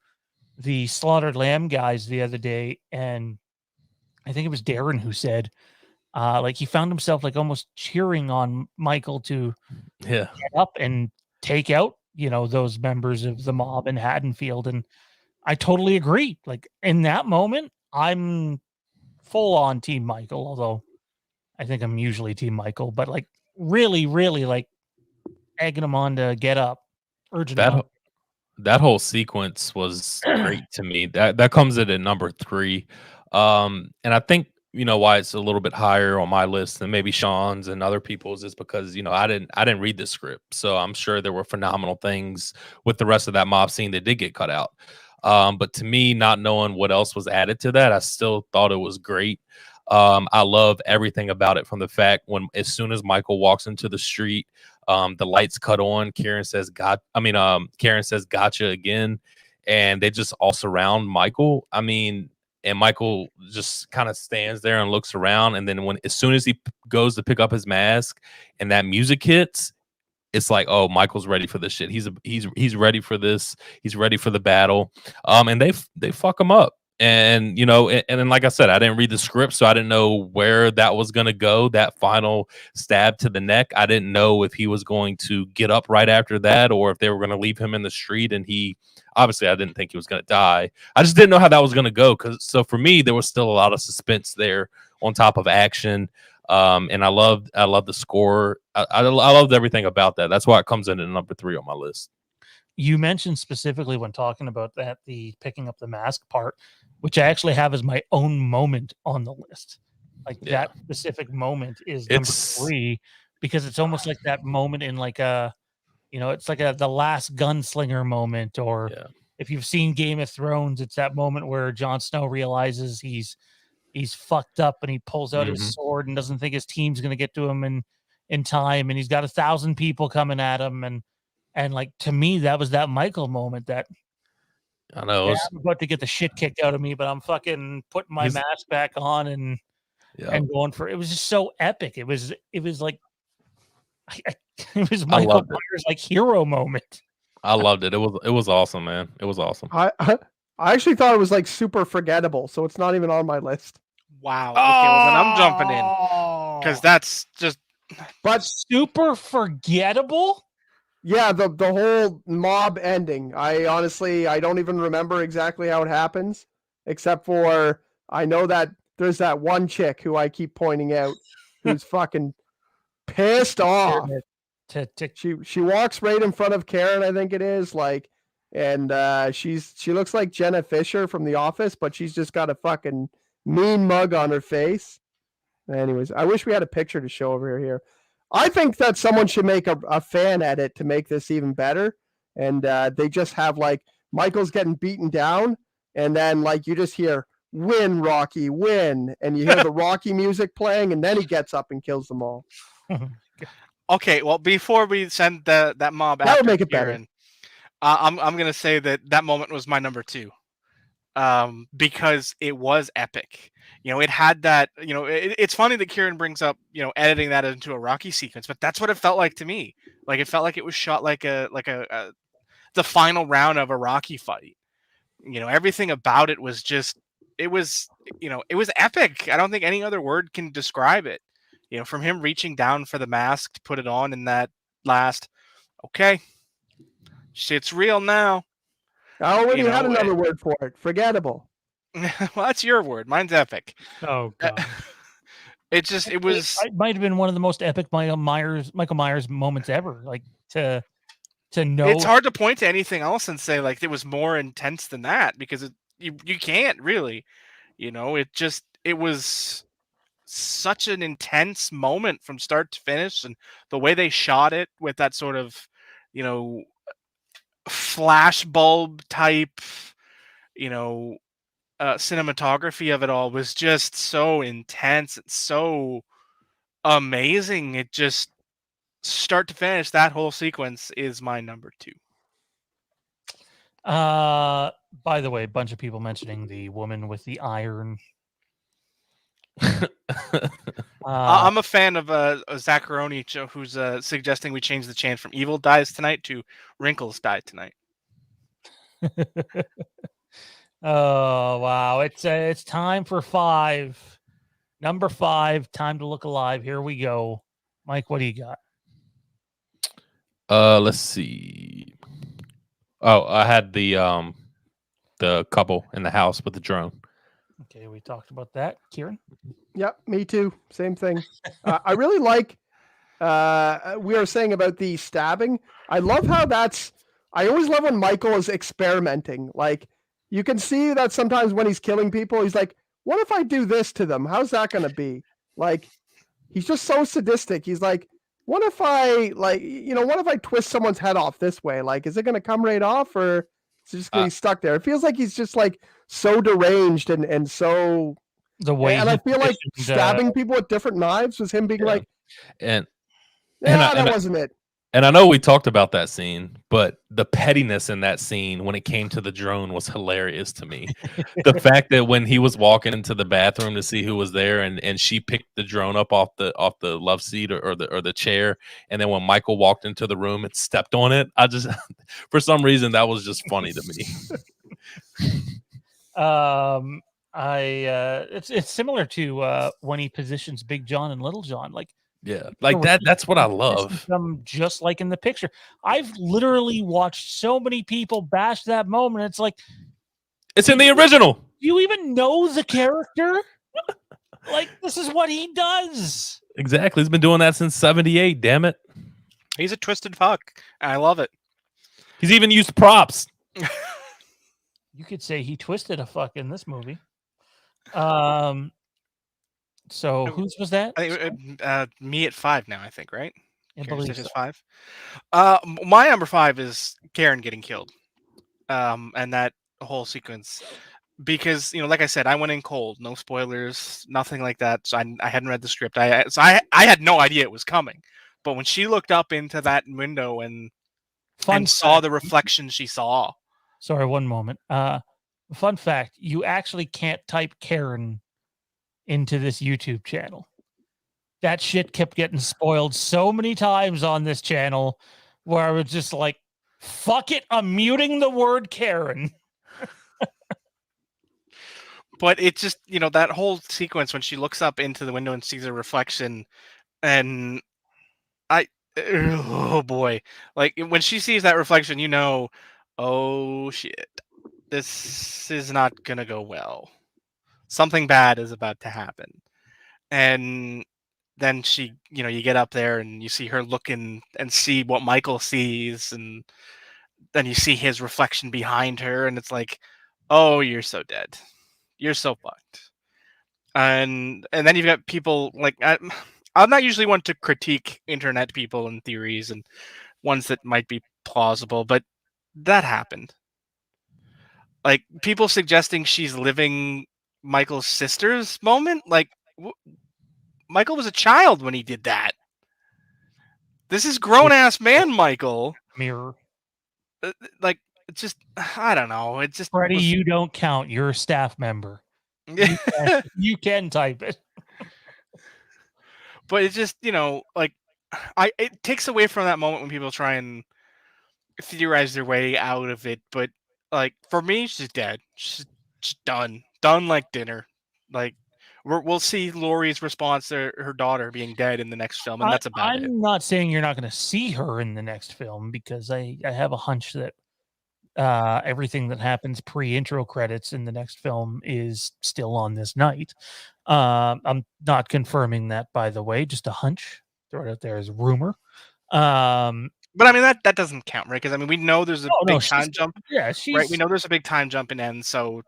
the Slaughtered Lamb guys the other day, and I think it was Darren who said, he found himself almost cheering on Michael to get up and take out, those members of the mob in Haddonfield. And I totally agree. In that moment, I'm full on Team Michael, although I think I'm usually Team Michael, but really, really egging him on to get up, urging him. That whole sequence was great to me. That comes in at number 3. And I think why it's a little bit higher on my list than maybe Sean's and other people's is because I didn't read the script, so I'm sure there were phenomenal things with the rest of that mob scene that did get cut out. But to me, not knowing what else was added to that, I still thought it was great. I love everything about it, from the fact as soon as Michael walks into the street, the lights cut on. Karen says gotcha again, and they just all surround Michael. And Michael just kind of stands there and looks around, and then as soon as he goes to pick up his mask and that music hits, it's like, oh, Michael's ready for this shit. He's ready for this. He's ready for the battle. And they fuck him up. And and then, like I said, I didn't read the script, so I didn't know where that was gonna go. That final stab to the neck, I didn't know if he was going to get up right after that, or if they were gonna leave him in the street. And obviously, I didn't think he was gonna die. I just didn't know how that was gonna go. So for me, there was still a lot of suspense there on top of action. And I loved the score. I loved everything about that. That's why it comes in at number 3 on my list. You mentioned specifically when talking about the picking up the mask part, which I actually have as my own moment on the list. That specific moment is number 3, because it's almost like that moment in it's the last gunslinger moment, or if you've seen Game of Thrones, it's that moment where Jon Snow realizes he's fucked up and he pulls out his sword and doesn't think his team's going to get to him in time. And he's got 1,000 people coming at him. And to me, that was that Michael moment that I know. Yeah, I'm about to get the shit kicked out of me, but I'm fucking putting my He's- mask back on and going for it. Was just so epic. It was like it was Michael loved it. Myers like hero moment. I loved it. It was awesome, man. It was awesome. I actually thought it was like super forgettable, so it's not even on my list. Wow. Okay, well then I'm jumping in because that's just But super forgettable. yeah, the whole mob ending. I honestly don't even remember exactly how it happens, except for I know that there's that one chick who I keep pointing out who's fucking pissed off. She walks right in front of Karen, I think it is, like, and she looks like Jenna Fisher from The Office, but she's just got a fucking mean mug on her face. Anyways, I wish we had a picture to show over here. I think that someone should make a fan edit to make this even better. And they just have like Michael's getting beaten down, and then like you just hear "Win, Rocky, win," and you hear the Rocky music playing, and then he gets up and kills them all. okay. Well, before we send that mob, That would make it better. Kieran, I'm gonna say that moment was my number 2, because it was epic. You know, it had that. You know, it's funny that Kieran brings up, you know, editing that into a Rocky sequence, but that's what it felt like to me. Like it felt like it was shot like the final round of a Rocky fight. You know, everything about it was just, it was epic. I don't think any other word can describe it. You know, from him reaching down for the mask to put it on in that last, okay, shit's real now. I already had another word for it. Forgettable. Well, that's your word. Mine's epic. Oh god. It was. It might have been one of the most epic Michael Myers moments ever. Like to know. It's hard to point to anything else and say like it was more intense than that, because you can't really. You know, it was such an intense moment from start to finish, and the way they shot it with that sort of, you know, flash bulb type, you know, cinematography of it all was just so intense and so amazing. It just, start to finish, that whole sequence is my number 2. By the way, a bunch of people mentioning the woman with the iron. I'm a fan of Zacharoni, who's suggesting we change the chant from "Evil dies tonight" to "Wrinkles die tonight." Oh wow! It's time for 5. Number 5. Time to look alive. Here we go, Mike. What do you got? Let's see. Oh, I had the couple in the house with the drone. Okay, we talked about that. Kieran? Yep, me too. Same thing. I really like. We were saying about the stabbing. I love how I always love when Michael is experimenting. Like you can see that sometimes when he's killing people, he's like, "What if I do this to them? How's that going to be?" Like he's just so sadistic. He's like, "What if I what if I twist someone's head off this way? Like, is it going to come right off, or is it just going to be stuck there?" It feels like he's just like so deranged and so. The way, and I feel like stabbing people with different knives was him being like, and that wasn't it. And I know we talked about that scene, but the pettiness in that scene when it came to the drone was hilarious to me. The fact that when he was walking into the bathroom to see who was there, and she picked the drone up off the love seat or the chair, and then when Michael walked into the room and stepped on it, I just for some reason that was just funny to me. It's similar to when he positions Big John and Little John, like. Yeah, like that's what I love. Just like in the picture. I've literally watched so many people bash that moment. It's like, it's in the original. Do you even know the character? Like, this is what he does. Exactly. He's been doing that since 78, damn it. He's a twisted fuck. I love it. He's even used props. You could say he twisted a fuck in this movie. So whose was that? I think, me at 5 now, I think, right? I believe so. 5. My number 5 is Karen getting killed, and that whole sequence, because like I said, I went in cold, no spoilers, nothing like that. So I hadn't read the script. I had no idea it was coming. But when she looked up into that window and saw the reflection she saw, Sorry, one moment. Fun fact: you actually can't type Karen into this YouTube channel. That shit kept getting spoiled so many times on this channel, where I was just like, "Fuck it, I'm muting the word Karen." But it just, that whole sequence when she looks up into the window and sees a reflection, and oh boy, like when she sees that reflection, oh shit, this is not gonna go well. Something bad is about to happen. And then she, you get up there and you see her looking and see what Michael sees, and then you see his reflection behind her, and it's like, oh, you're so dead. You're so fucked. And then you've got people like I'm not usually one to critique internet people and theories and ones that might be plausible, but that happened. Like people suggesting she's living Michael's sister's moment. Like Michael was a child when he did that. This is grown ass man Michael. Mirror. Like it's just I don't know. It just Freddie, was... you don't count. You're a staff member. You can type it. But it's just, like it takes away from that moment when people try and theorize their way out of it. But like for me, she's dead. She's done. Done like dinner. Like we'll see Laurie's response to her daughter being dead in the next film, and that's about it. I'm not saying you're not going to see her in the next film, because I have a hunch that everything that happens pre-intro credits in the next film is still on this night. I'm not confirming that, by the way, just a hunch. Throw it out there as a rumor. But I mean that doesn't count, right? Because I mean we know there's a big time jump. Yeah, right. We know there's a big time jump in end, so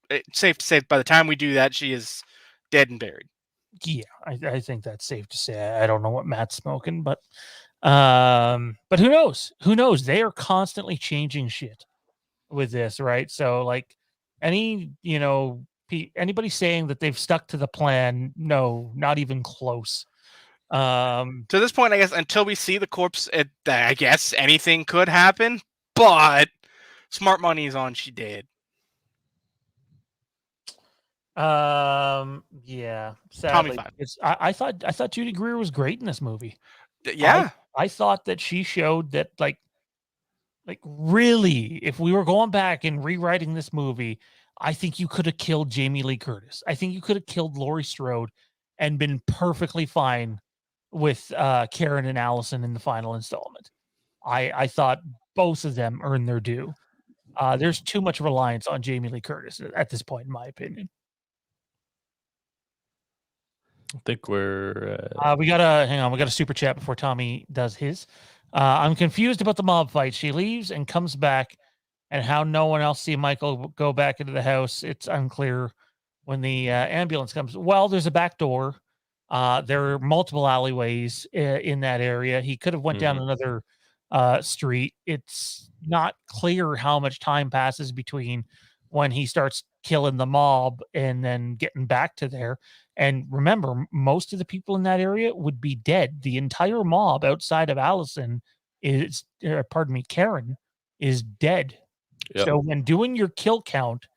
it's safe to say by the time we do that, she is dead and buried. Yeah, I think that's safe to say. I don't know what Matt's smoking, but who knows? Who knows? They are constantly changing shit with this, right? So like anybody saying that they've stuck to the plan, no, not even close. To this point, I guess until we see the corpse, I guess anything could happen, but smart money is on she did. Yeah, sadly, I thought Judy Greer was great in this movie. Yeah, I thought that she showed that like really, if we were going back and rewriting this movie, I think you could have killed Jamie Lee Curtis. I think you could have killed Laurie Strode and been perfectly fine with Karen and Allison in the final installment. I thought both of them earned their due. There's too much reliance on Jamie Lee Curtis at this point, in my opinion. I think we're we gotta hang on. We got a super chat before Tommy does his. I'm confused about the mob fight. She leaves and comes back, and how no one else see Michael go back into the house. It's unclear when the ambulance comes. Well, there's a back door. There are multiple alleyways in that area. He could have went down another street. It's not clear how much time passes between when he starts killing the mob and then getting back to there. And remember, most of the people in that area would be dead. The entire mob outside of Allison is, Karen is dead. Yep. So when doing your kill count,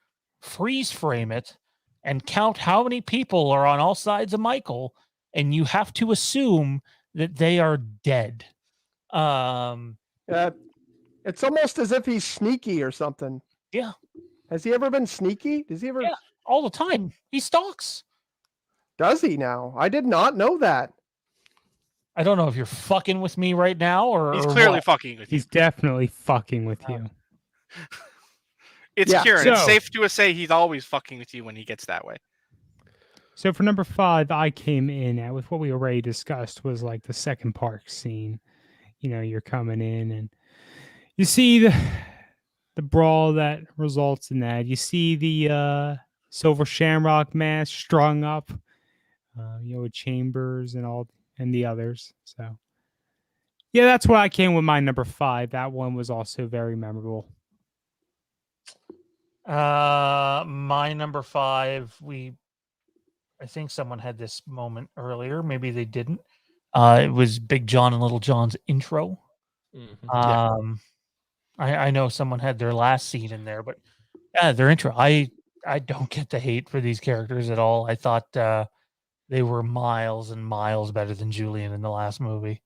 freeze frame it and count how many people are on all sides of Michael, and you have to assume that they are dead. It's almost as if he's sneaky or something. Yeah. Has he ever been sneaky? Does he ever? Yeah, all the time. He stalks. Does he now? I did not know that. I don't know if you're fucking with me right now or he's clearly what. fucking with you. He's definitely fucking with you. It's Kieran. It's safe to say he's always fucking with you when he gets that way. So for number 5, I came in at with what we already discussed was like the second park scene. You're coming in and you see the brawl that results in that. You see the Silver Shamrock mask strung up, with Chambers and the others. So yeah, that's why I came with my number 5. That one was also very memorable. My number 5, I think someone had this moment earlier. Maybe they didn't. It was Big John and Little John's intro. Mm-hmm. I know someone had their last scene in there, but yeah, their intro. I don't get the hate for these characters at all. I thought they were miles and miles better than Julian in the last movie.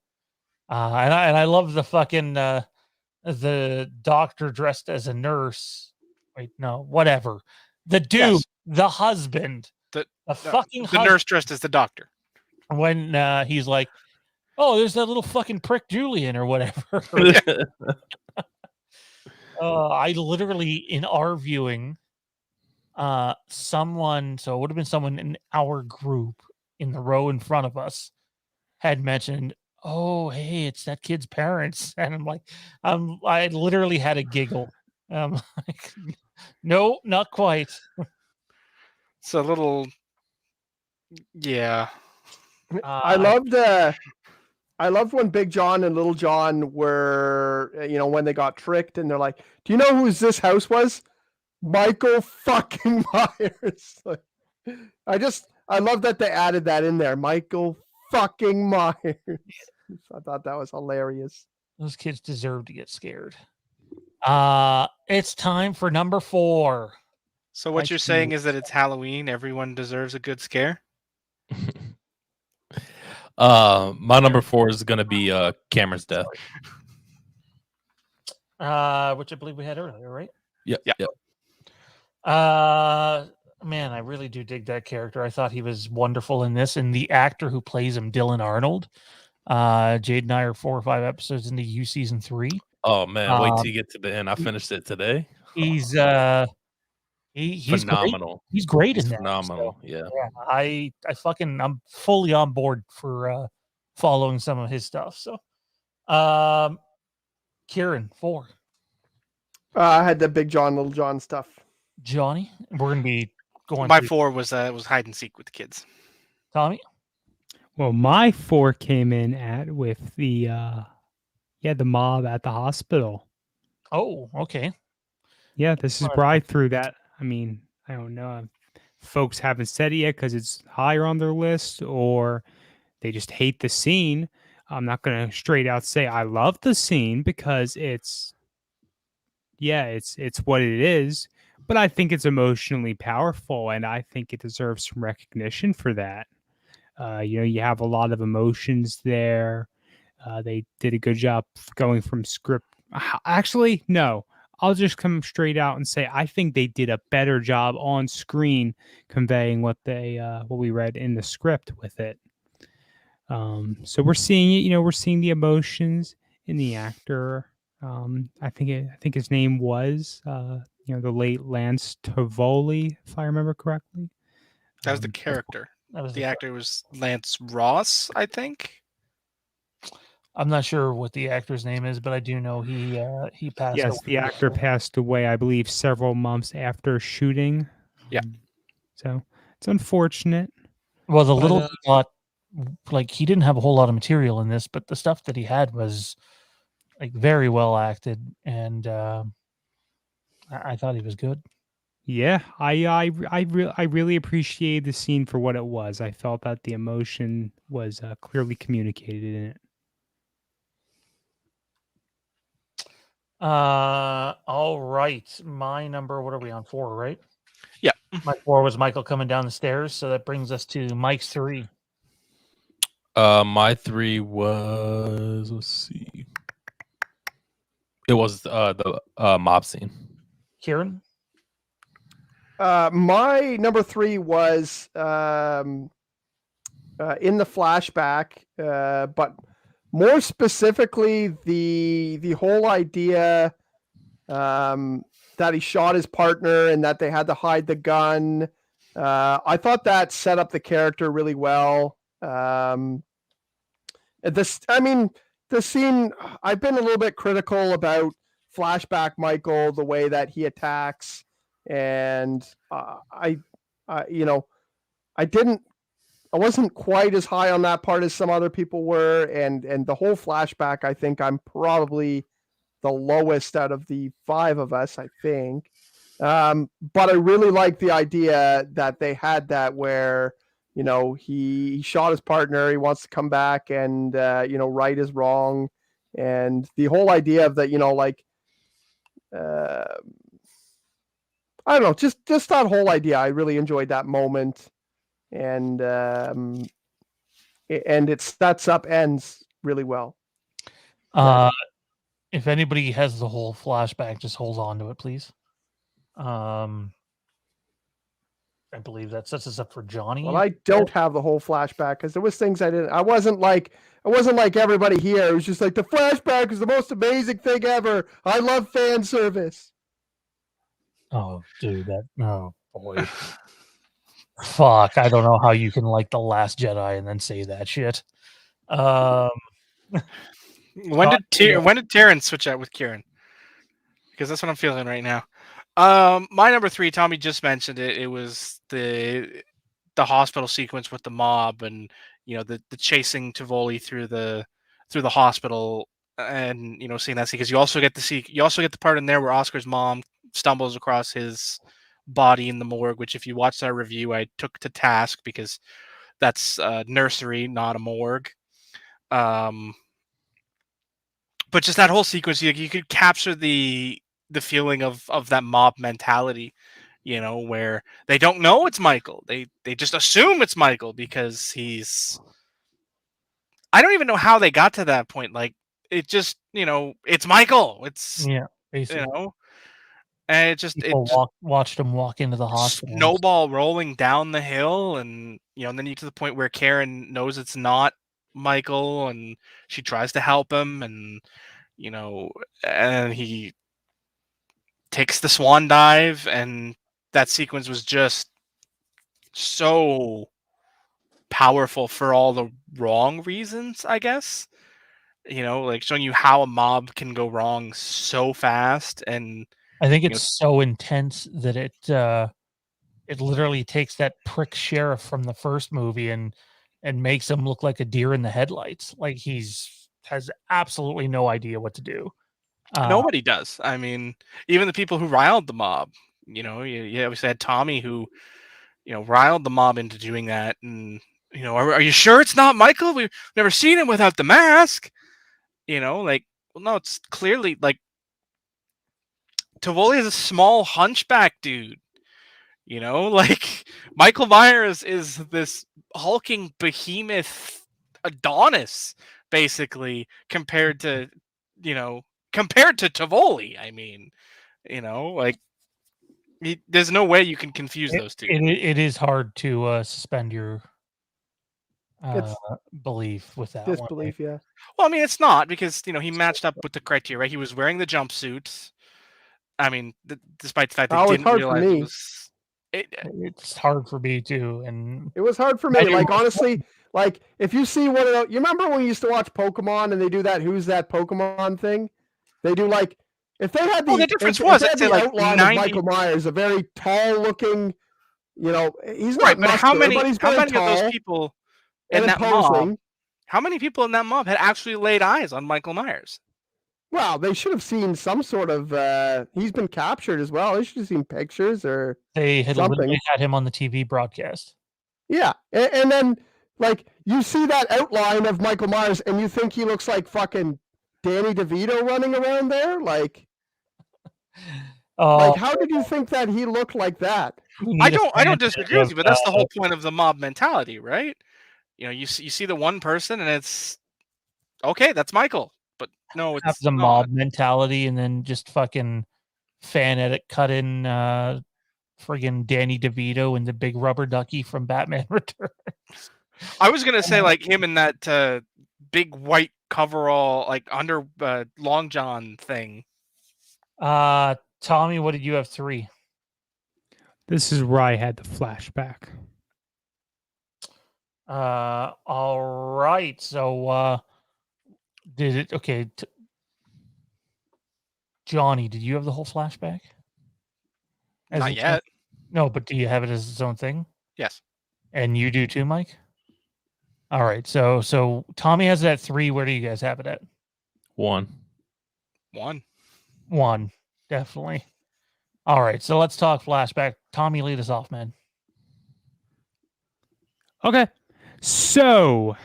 And I love the fucking the doctor dressed as a nurse. Wait, no, whatever. The dude, Yes. the husband, The fucking the husband, nurse dressed as the doctor. when he's like, "Oh, there's that little fucking prick Julian or whatever." I literally, in our viewing, someone, so it would have been someone in our group in the row in front of us, had mentioned, "Oh, hey, it's that kid's parents," and I'm like, I literally had a giggle. Like, no, not quite. It's a little, yeah. I loved when Big John and Little John were, when they got tricked and they're like, "Do you know whose this house was? Michael fucking Myers." Like, I love that they added that in there. Michael fucking Myers. I thought that was hilarious. Those kids deserve to get scared. It's time for number 4. So what I you're saying is that it's Halloween. Everyone deserves a good scare. My number 4 is gonna be Cameron's death. Which I believe we had earlier, right? Yep. Yeah. Yep. Man, I really do dig that character. I thought he was wonderful in this, and the actor who plays him, Dylan Arnold. Jade and I are 4 or 5 episodes into You season 3. Oh man, wait till you get to the end. I finished it today. He's he's Phenomenal. Great. He's great He's in that. phenomenal. So, Yeah. I'm fully on board for following some of his stuff. So, Kieran, 4. I had the Big John, Little John stuff. Johnny, we're gonna be going. My through- 4 was hide and seek with the kids. Tommy. Well, my 4 came in with the the mob at the hospital. Oh, okay. Yeah, this is where I threw that. I mean, I don't know. Folks haven't said it yet because it's higher on their list, or they just hate the scene. I'm not going to straight out say I love the scene because it's what it is. But I think it's emotionally powerful, and I think it deserves some recognition for that. You have a lot of emotions there. They did a good job going from script. Actually, no. I'll just come straight out and say I think they did a better job on screen conveying what we read in the script with it. So we're seeing it. We're seeing the emotions in the actor. I think his name was the late Lance Tovoli, if I remember correctly. That was the character. That was The actor was Lance Ross, I think. I'm not sure what the actor's name is, but I do know he passed. Yes, away. the actor passed away, I believe, several months after shooting. Yeah. So it's unfortunate. Well, the little he got, like, he didn't have a whole lot of material in this, but the stuff that he had was like very well acted, and I thought he was good. Yeah, I really appreciated the scene for what it was. I felt that the emotion was clearly communicated in it. All right. My number, what are we on? 4, right? Yeah. My 4 was Michael coming down the stairs, so that brings us to Mike's 3. My 3 was, let's see. It was the mob scene. Kieran? My number 3 was in the flashback, but more specifically, the whole idea that he shot his partner and that they had to hide the gun. I thought that set up the character really well. The scene, I've been a little bit critical about flashback Michael, the way that he attacks, and I wasn't quite as high on that part as some other people were, and the whole flashback, I think I'm probably the lowest out of the 5 of us, I think. But I really like the idea that they had that where, he shot his partner, he wants to come back and, right is wrong. And the whole idea of that, I don't know, just that whole idea. I really enjoyed that moment, and it sets up ends really well. If anybody has the whole flashback, just hold on to it, please. I believe that sets us up for Johnny. Well, I don't have the whole flashback because there was things I didn't. I wasn't like everybody here. It was just like the flashback is the most amazing thing ever. I love fan service. Oh, dude, oh boy. Fuck, I don't know how you can like The Last Jedi and then say that shit. When did Taryn switch out with Kieran? Because that's what I'm feeling right now. My number 3, Tommy just mentioned it. It was the hospital sequence with the mob, and the chasing Tivoli through the hospital, and seeing that scene, because you also get the part in there where Oscar's mom stumbles across his body in the morgue, which if you watched our review, I took to task because that's a nursery, not a morgue. But just that whole sequence, you could capture the feeling of that mob mentality, where they don't know it's Michael. They just assume it's Michael because he's. I don't even know how they got to that point. Like, it just, it's Michael. It's basically. And it just watched him walk into the hospital. Snowball rolling down the hill, and and then you to the point where Karen knows it's not Michael, and she tries to help him, and and he takes the swan dive, and that sequence was just so powerful for all the wrong reasons, I guess. Like showing you how a mob can go wrong so fast, and I think it's so intense that it literally takes that prick sheriff from the first movie and makes him look like a deer in the headlights. Like has absolutely no idea what to do. Nobody does. I mean, even the people who riled the mob. You obviously had Tommy who, riled the mob into doing that. And are you sure it's not Michael? We've never seen him without the mask. Like, well, no, it's clearly like Tivoli is a small hunchback dude. Like Michael Myers is this hulking behemoth Adonis, basically, compared to Tivoli. I mean, like there's no way you can confuse those two. It is hard to suspend your belief with that disbelief. one. Yeah. Well, I mean, it's not because he matched up with the criteria. He was wearing the jumpsuit. I mean, despite the fact that he didn't realize it was. It's hard for me too, and it was hard for me. Like honestly, like if you see one of those, you remember when we used to watch Pokemon and they do that "Who's that Pokemon" thing? They do like if they had the difference was they had the like outline 90... of Michael Myers, a very tall looking, he's not right, but how many of those people in that mob? How many people in that mob had actually laid eyes on Michael Myers? Well, they should have seen some sort of. He's been captured as well. They should have seen pictures or. They had literally had him on the TV broadcast. Yeah, and then like you see that outline of Michael Myers, and you think he looks like fucking Danny DeVito running around there. Like how did you think that he looked like that? I don't disagree with you, but that's the whole point of the mob mentality, right? You see the one person, and it's okay. That's Michael. But no, it's the mob mentality, and then just fucking fan edit cut in friggin' Danny DeVito and the big rubber ducky from Batman Returns. I was gonna say like him in that big white coverall, like under long john thing. Tommy, what did you have 3? This is where I had the flashback. All right. So did it okay? Johnny, did you have the whole flashback? Not yet. No, but do you have it as its own thing? Yes. And you do too, Mike? All right. So Tommy has it at 3. Where do you guys have it at? 1. 1. Definitely. All right. So let's talk flashback. Tommy, lead us off, man. Okay. So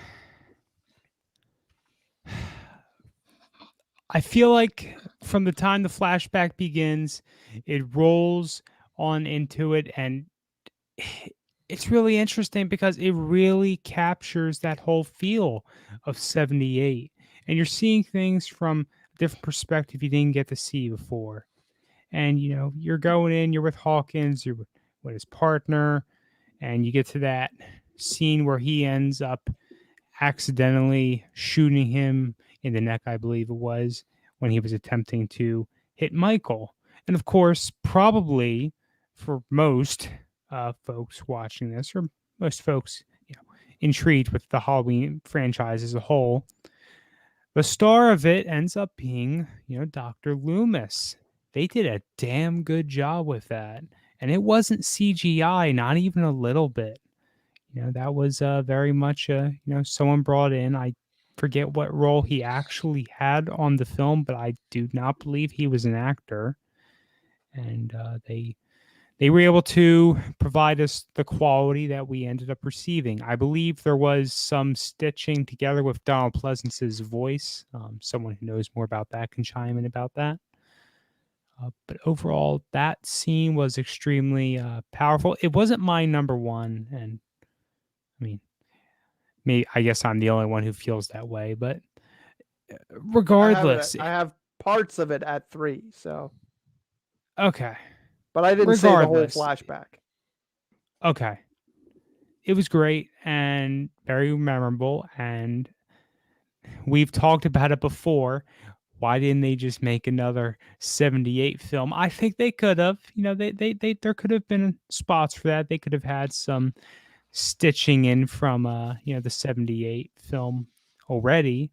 I feel like from the time the flashback begins, it rolls on into it, and it's really interesting because it really captures that whole feel of 78. And you're seeing things from a different perspective you didn't get to see before. And, you're going in, you're with Hawkins, you're with his partner, and you get to that scene where he ends up accidentally shooting him in the neck, I believe it was, when he was attempting to hit Michael. And of course, probably for most folks watching this, or most folks, intrigued with the Halloween franchise as a whole, the star of it ends up being, Dr. Loomis. They did a damn good job with that. And it wasn't CGI, not even a little bit. That was very much, someone brought in. I forget what role he actually had on the film, but I do not believe he was an actor. And they were able to provide us the quality that we ended up receiving. I believe there was some stitching together with Donald Pleasance's voice. Someone who knows more about that can chime in about that. But overall, that scene was extremely powerful. It wasn't my number one, and I mean, I guess I'm the only one who feels that way. But regardless, I have parts of it at 3. So okay. But I didn't say the whole Regardless. flashback. Okay. It was great and very memorable, and we've talked about it before. Why didn't they just make another 78 film? I think they could have. There could have been spots for that. They could have had some stitching in from the 78 film already,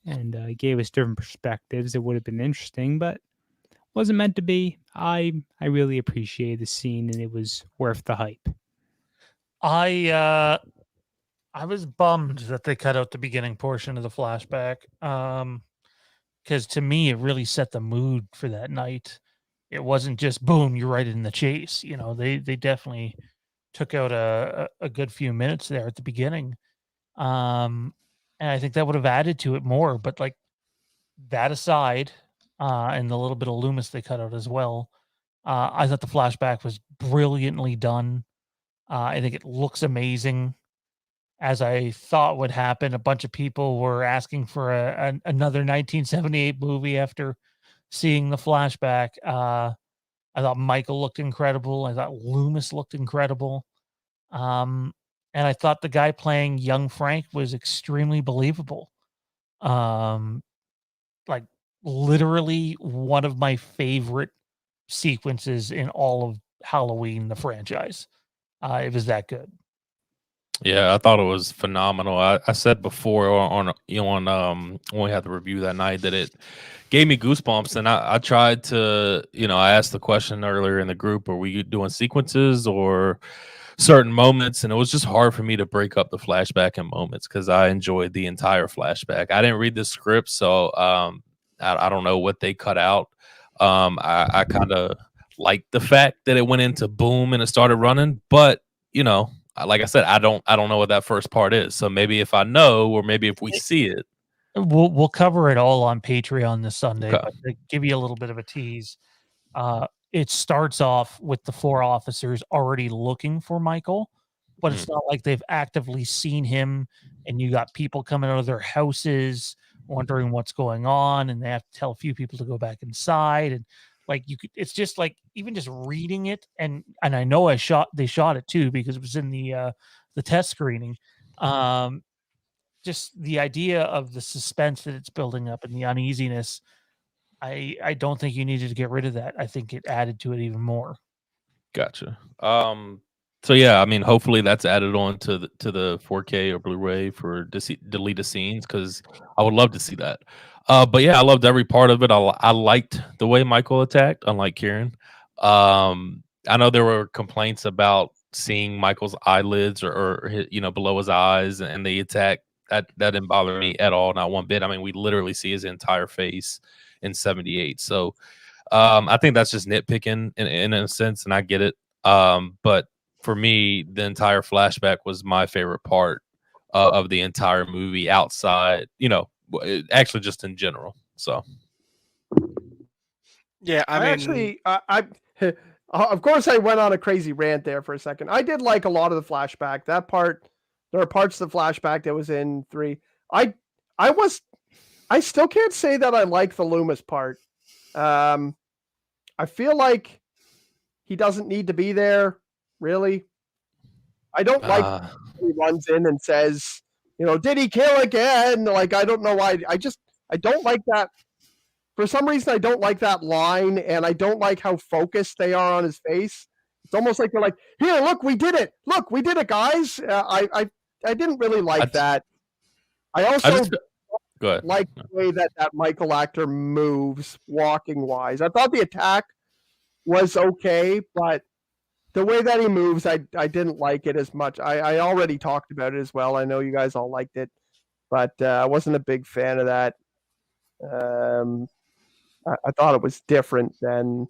and gave us different perspectives. It would have been interesting, but wasn't meant to be. I really appreciated the scene, and it was worth the hype. I was bummed that they cut out the beginning portion of the flashback. Because to me, it really set the mood for that night. It wasn't just boom, you're right in the chase. They definitely took out a good few minutes there at the beginning. And I think that would have added to it more. But like that aside, and the little bit of Loomis they cut out as well, I thought the flashback was brilliantly done. I think it looks amazing. As I thought would happen, a bunch of people were asking for another 1978 movie after seeing the flashback. I thought Michael looked incredible. I thought Loomis looked incredible. And I thought the guy playing young Frank was extremely believable. Like literally one of my favorite sequences in all of Halloween, the franchise. It was that good. Yeah, I thought it was phenomenal. I said before on when we had the review that night that it gave me goosebumps, and I tried to, I asked the question earlier in the group, are we doing sequences or certain moments? And it was just hard for me to break up the flashback in moments because I enjoyed the entire flashback. I didn't read the script, so I don't know what they cut out. I kind of liked the fact that it went into boom and it started running, but like I said, I don't know what that first part is. So maybe if I know, or maybe if we see it, we'll cover it all on Patreon this Sunday. Okay. But to give you a little bit of a tease, it starts off with the 4 officers already looking for Michael, but it's not like they've actively seen him. And you got people coming out of their houses wondering what's going on, and they have to tell a few people to go back inside. And like it's just like even just reading it, and I know they shot it too because it was in the test screening. Just the idea of the suspense that it's building up and the uneasiness. I don't think you needed to get rid of that. I think it added to it even more. Gotcha. So yeah, I mean, hopefully that's added on to the 4K or Blu-ray for deleted scenes, because I would love to see that. But yeah, I loved every part of it. I liked the way Michael attacked, unlike Kieran. I know there were complaints about seeing Michael's eyelids or below his eyes, and the attack that didn't bother me at all, not one bit. I mean, we literally see his entire face in 78. So I think that's just nitpicking in a sense, and I get it. But for me, the entire flashback was my favorite part of the entire movie outside, actually just in general. So Yeah, I I mean, actually, of course, I went on a crazy rant there for a second. I did like a lot of the flashback. That part, there are parts of the flashback that was in 3. I, I was, I still can't say that I like the Loomis part. I feel like he doesn't need to be there, really. I don't like Uh, when he runs in and says, did he kill again? Like, I don't know why. I don't like that. For some reason, I don't like that line, and I don't like how focused they are on his face. It's almost like they're like, "Here, look, we did it! Look, we did it, guys!" I didn't really like that. I I also just go ahead. like the way that Michael actor moves, walking wise. I thought the attack was okay, but the way that he moves, I didn't like it as much. I already talked about it as well. I know you guys all liked it, but I wasn't a big fan of that. I thought it was different than.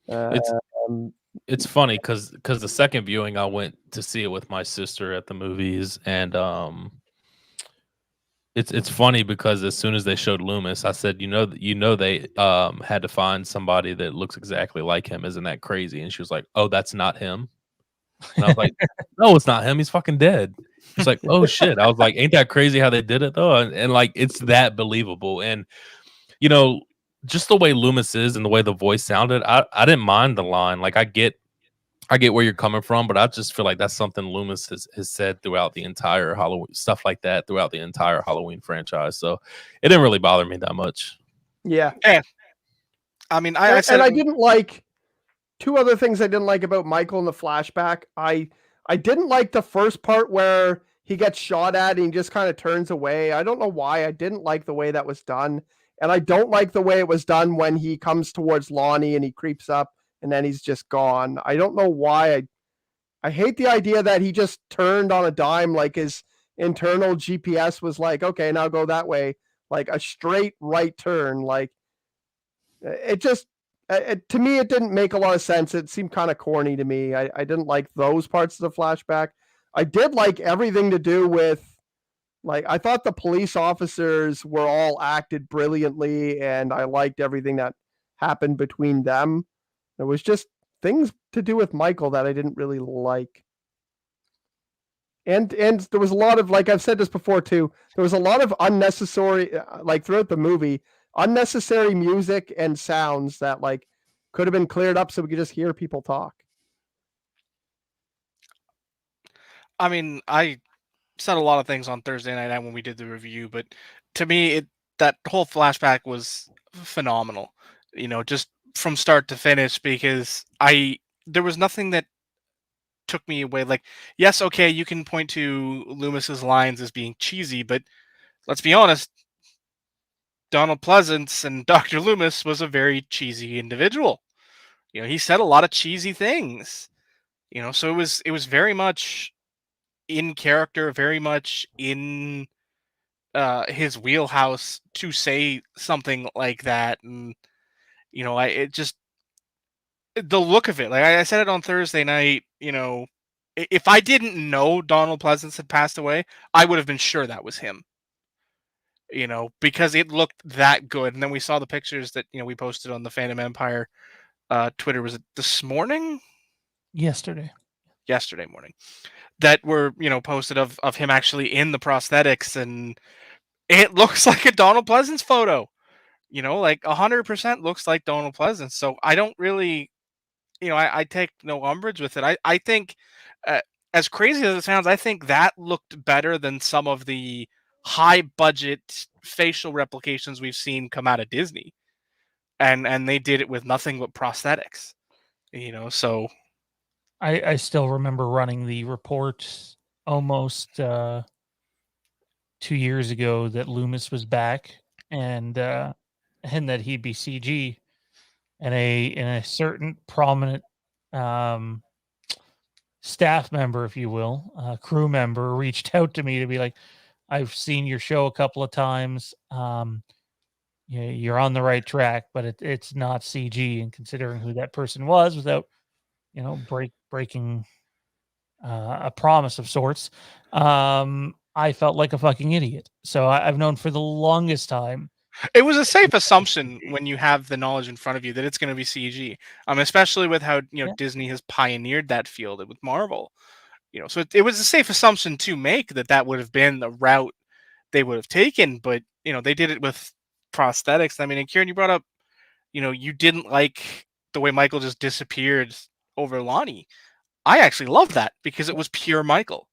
It's Um, it's funny because the second viewing I went to see it with my sister at the movies, and it's funny because as soon as they showed Loomis, I said, they had to find somebody that looks exactly like him. Isn't that crazy? And she was like, "Oh, that's not him." And I was like, "No, it's not him. He's fucking dead." It's like, "Oh shit." I was like, "Ain't that crazy how they did it though?" And like, it's that believable. And just the way Loomis is and the way the voice sounded, I didn't mind the line. Like, I get where you're coming from, but I just feel like that's something Loomis has said throughout the entire Halloween, stuff like that throughout the entire Halloween franchise. So it didn't really bother me that much. yeah. I mean, I said and I didn't like two other things I didn't like about Michael in the flashback. I didn't like the first part where he gets shot at and he just kind of turns away. I don't know why. I didn't like the way that was done. And I don't like the way it was done when he comes towards Lonnie and he creeps up and then he's just gone. I don't know why. I hate the idea that he just turned on a dime, like his internal GPS was like, okay, now go that way, like a straight right turn. Like it just, to me, it didn't make a lot of sense. It seemed kind of corny to me. I didn't like those parts of the flashback. I did like everything to do with, like, I thought the police officers were all acted brilliantly, and I liked everything that happened between them. There was just things to do with Michael that I didn't really like. And there was a lot of, like I've said this before too, there was a lot of unnecessary, like throughout the movie, unnecessary music and sounds that like could have been cleared up so we could just hear people talk. I mean, I said a lot of things on Thursday night when we did the review, but to me, that whole flashback was phenomenal. Just from start to finish, because there was nothing that took me away. Like, yes, okay, you can point to Loomis's lines as being cheesy, but let's be honest, Donald Pleasance and Dr. Loomis was a very cheesy individual. He said a lot of cheesy things. So it was very much in character, very much in his wheelhouse to say something like that. And it just, the look of it, like I said it on Thursday night, if I didn't know Donald Pleasance had passed away, I would have been sure that was him. Because it looked that good. And then we saw the pictures that we posted on the Phantom Empire Twitter. Was it this morning? Yesterday morning, that were posted of him actually in the prosthetics, and it looks like a Donald Pleasance photo. Like 100% looks like Donald Pleasance. So I don't really, I take no umbrage with it. I think, as crazy as it sounds, I think that looked better than some of the high budget facial replications we've seen come out of Disney, and they did it with nothing but prosthetics. So I still remember running the report almost 2 years ago that Loomis was back and that he'd be CG, and a certain prominent staff member, if you will, crew member, reached out to me to be like, "I've seen your show a couple of times. You're on the right track, but it's not CG." And considering who that person was, without breaking a promise of sorts, I felt like a fucking idiot. So I've known for the longest time It was a safe assumption when you have the knowledge in front of you that it's going to be CG. Especially with how Yeah. Disney has pioneered that field with Marvel. So it was a safe assumption to make that would have been the route they would have taken. But they did it with prosthetics. I mean, and Kieran, you brought up, you didn't like the way Michael just disappeared over Lonnie. I actually love that because it was pure Michael.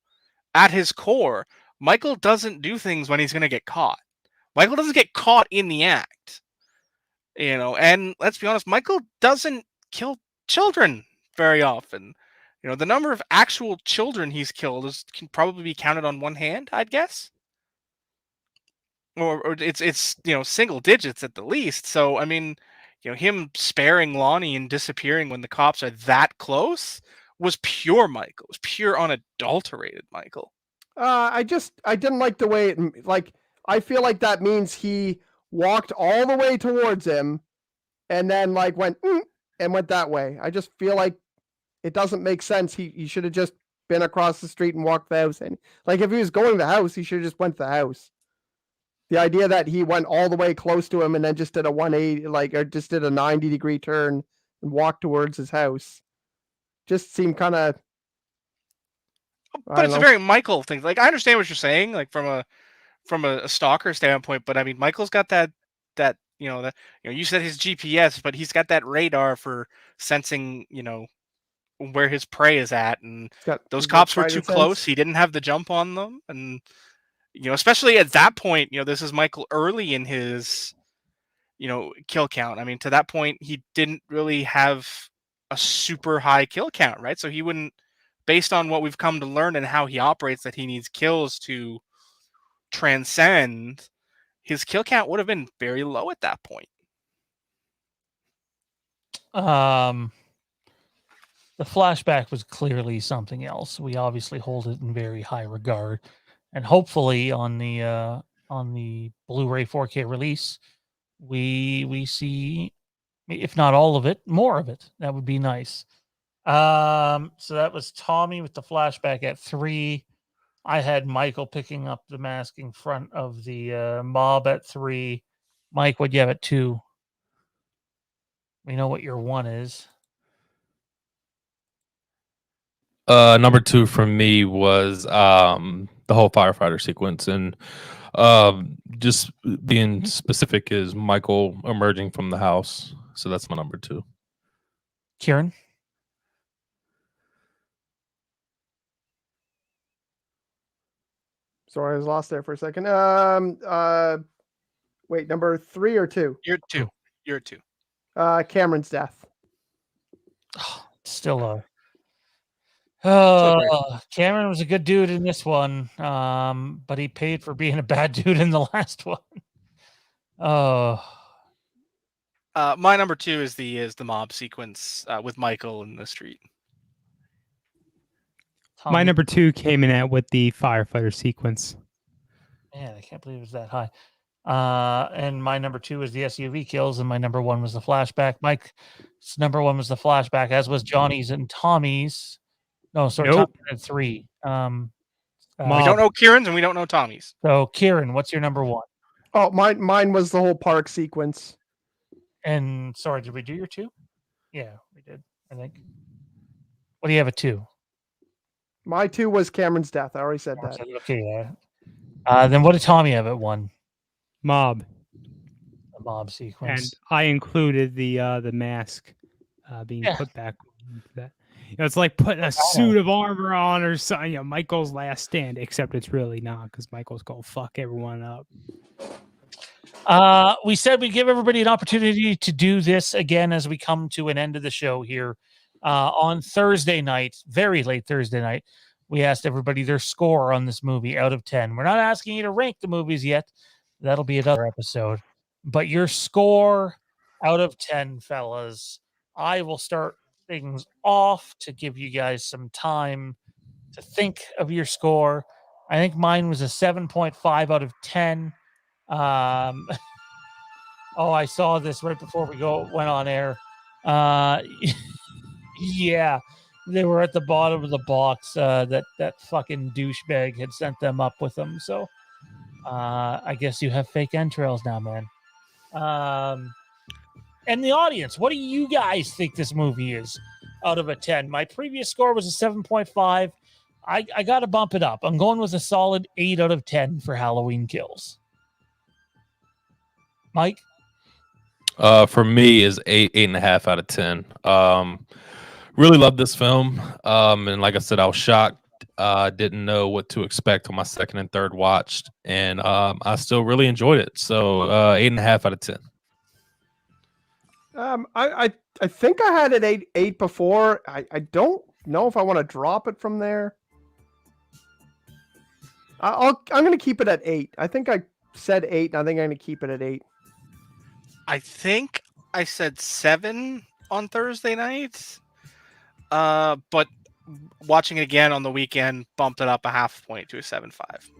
At his core, Michael doesn't do things when he's going to get caught. Michael doesn't get caught in the act. And let's be honest, Michael doesn't kill children very often. The number of actual children he's killed can probably be counted on one hand, I'd guess. Or it's single digits at the least. So I mean, him sparing Lonnie and disappearing when the cops are that close was pure Michael. It was pure unadulterated Michael. I didn't like the way I feel like that means he walked all the way towards him and then went and went that way. I just feel like it doesn't make sense. He should have just been across the street and walked the house. And if he was going to the house, he should have just went to the house. The idea that he went all the way close to him and then just did a 180, or just did a 90-degree turn and walked towards his house, just seemed kind of. But it's a very Michael thing. I understand what you're saying, from a stalker standpoint, but I mean, Michael's got that you said his GPS, but he's got that radar for sensing, where his prey is at, and those cops were too close. He didn't have the jump on them, and especially at that point, this is Michael early in his, kill count. I mean, to that point, he didn't really have a super high kill count, right? So he wouldn't, based on what we've come to learn and how he operates, that he needs kills to transcend, his kill count would have been very low at that point. The flashback was clearly something else. We obviously hold it in very high regard, and hopefully on the Blu-ray 4K release, we see, if not all of it, more of it. That would be nice. So that was Tommy with the flashback at 3. I had Michael picking up the masking front of the mob at 3. Mike, what'd you have at 2? We know what your 1 is. Number 2 for me was the whole firefighter sequence, and just being specific is Michael emerging from the house. So that's my number 2. Kieran? Sorry, I was lost there for a second. Wait, number 3 or 2? You're 2. Cameron's death. Still Cameron was a good dude in this one, but he paid for being a bad dude in the last one. My number 2 is the mob sequence with Michael in the street. My number 2 came in with the firefighter sequence. Man, I can't believe it was that high. And my number 2 is the SUV kills, and my number 1 was the flashback. Mike's number 1 was the flashback, as was Johnny's and Tommy's. No, sorry, Nope. Tommy had 3. We don't know Kieran's and we don't know Tommy's. So, Kieran, what's your number 1? Oh, mine was the whole park sequence. And sorry, did we do your 2? Yeah, we did, I think. What do you have at 2? My 2 was Cameron's death. I already said that. Okay, yeah. Then what did Tommy have at 1? Mob. The mob sequence. And I included the mask being put back into that. It's like putting a suit of armor on or something. Michael's last stand, except it's really not, because Michael's gonna fuck everyone up. We said we'd give everybody an opportunity to do this again as we come to an end of the show here. On Thursday night, very late Thursday night, we asked everybody their score on this movie out of 10. We're not asking you to rank the movies yet. That'll be another episode. But your score out of 10, fellas. I will start things off to give you guys some time to think of your score. I think mine was a 7.5 out of 10. I saw this right before we went on air. Yeah, they were at the bottom of the box. That fucking douchebag had sent them up with them. So I guess you have fake entrails now, man. And the audience, what do you guys think this movie is out of a 10? My previous score was a 7.5. I got to bump it up. I'm going with a solid 8 out of 10 for Halloween Kills. Mike? For me is 8.5 out of 10. Really love this film. And like I said, I was shocked. Didn't know what to expect on my second and third watch, and I still really enjoyed it. So 8.5 out of 10. I think I had it eight before. I don't know if I want to drop it from there. I'm going to keep it at 8. I think I said 8, and I think I'm going to keep it at 8. I think I said 7 on Thursday night. But watching it again on the weekend bumped it up a half point to a 7.5.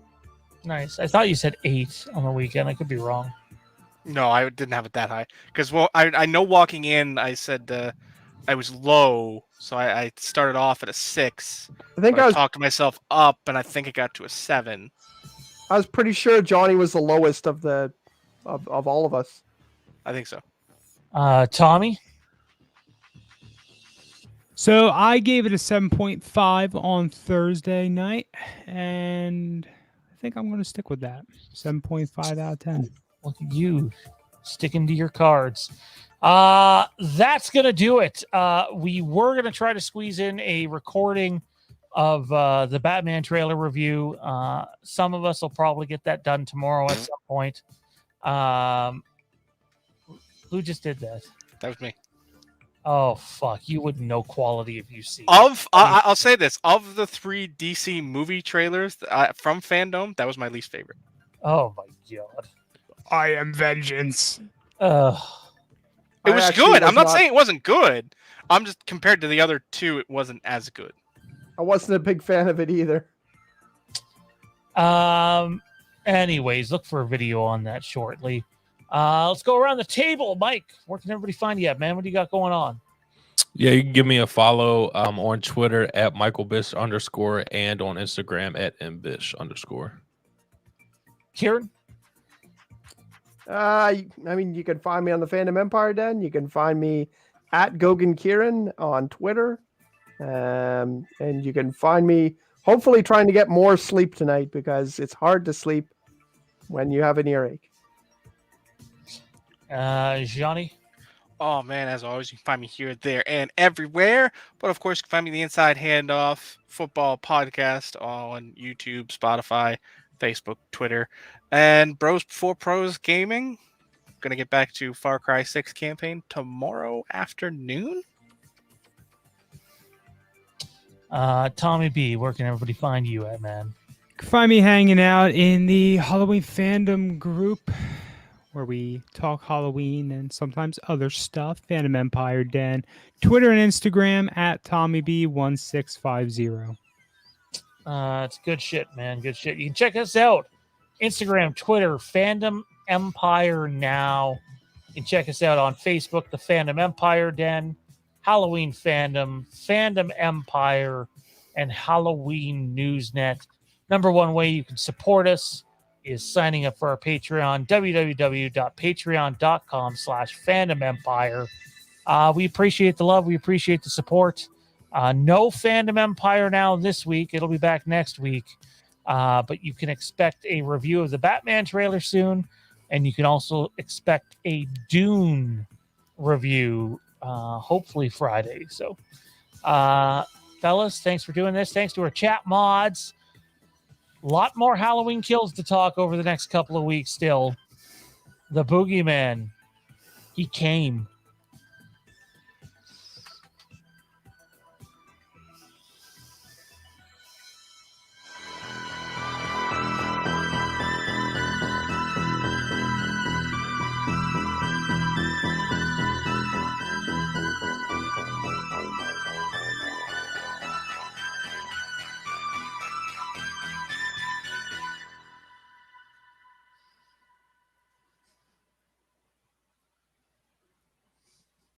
Nice. I thought you said 8 on the weekend. I could be wrong. No, I didn't have it that high. Because, well, I know walking in, I said I was low, so I started off at a 6. I think I talked myself up, and I think it got to a 7. I was pretty sure Johnny was the lowest of all of us. I think so. Tommy? So I gave it a 7.5 on Thursday night, and I think I'm going to stick with that. 7.5 out of 10. Look at you sticking to your cards. That's going to do it. We were going to try to squeeze in a recording of the Batman trailer review. Some of us will probably get that done tomorrow at some point. Who just did that? That was me. Oh, fuck. You wouldn't know quality if you see it. I'll say this. Of the 3 DC movie trailers from Fandom, that was my least favorite. Oh, my God. I am vengeance. It was good. I'm not saying it wasn't good. I'm just, compared to the other 2, it wasn't as good. I wasn't a big fan of it either. Anyways, look for a video on that shortly. Let's go around the table. Mike, where can everybody find you at, man? What do you got going on? Yeah, you can give me a follow on Twitter at @MichaelBish_ and on Instagram at @MBish_. Kieran? I mean, you can find me on the Fandom Empire Den. You can find me at Gogan Kieran on Twitter. And you can find me hopefully trying to get more sleep tonight because it's hard to sleep when you have an earache. Johnny? Oh, man, as always, you can find me here, there, and everywhere. But, of course, you can find me the Inside Handoff Football Podcast on YouTube, Spotify, Facebook, Twitter, and Bros Before Pros Gaming. Going to get back to Far Cry 6 campaign tomorrow afternoon. Tommy B, where can everybody find you at, man? You can find me hanging out in the Halloween Fandom group where we talk Halloween and sometimes other stuff. Fandom Empire Den. Twitter and Instagram at TommyB1650. It's good shit, man. Good shit. You can check us out. Instagram, Twitter, Fandom Empire Now. You can check us out on Facebook, the Fandom Empire Den, Halloween Fandom, Fandom Empire, and Halloween Newsnet. Number one way you can support us is signing up for our Patreon, www.patreon.com/Fandom Empire. We appreciate the love. We appreciate the support. No Fandom Empire Now this week. It'll be back next week. But you can expect a review of the Batman trailer soon. And you can also expect a Dune review, hopefully Friday. So, fellas, thanks for doing this. Thanks to our chat mods. A lot more Halloween Kills to talk over the next couple of weeks still. The Boogeyman, he came.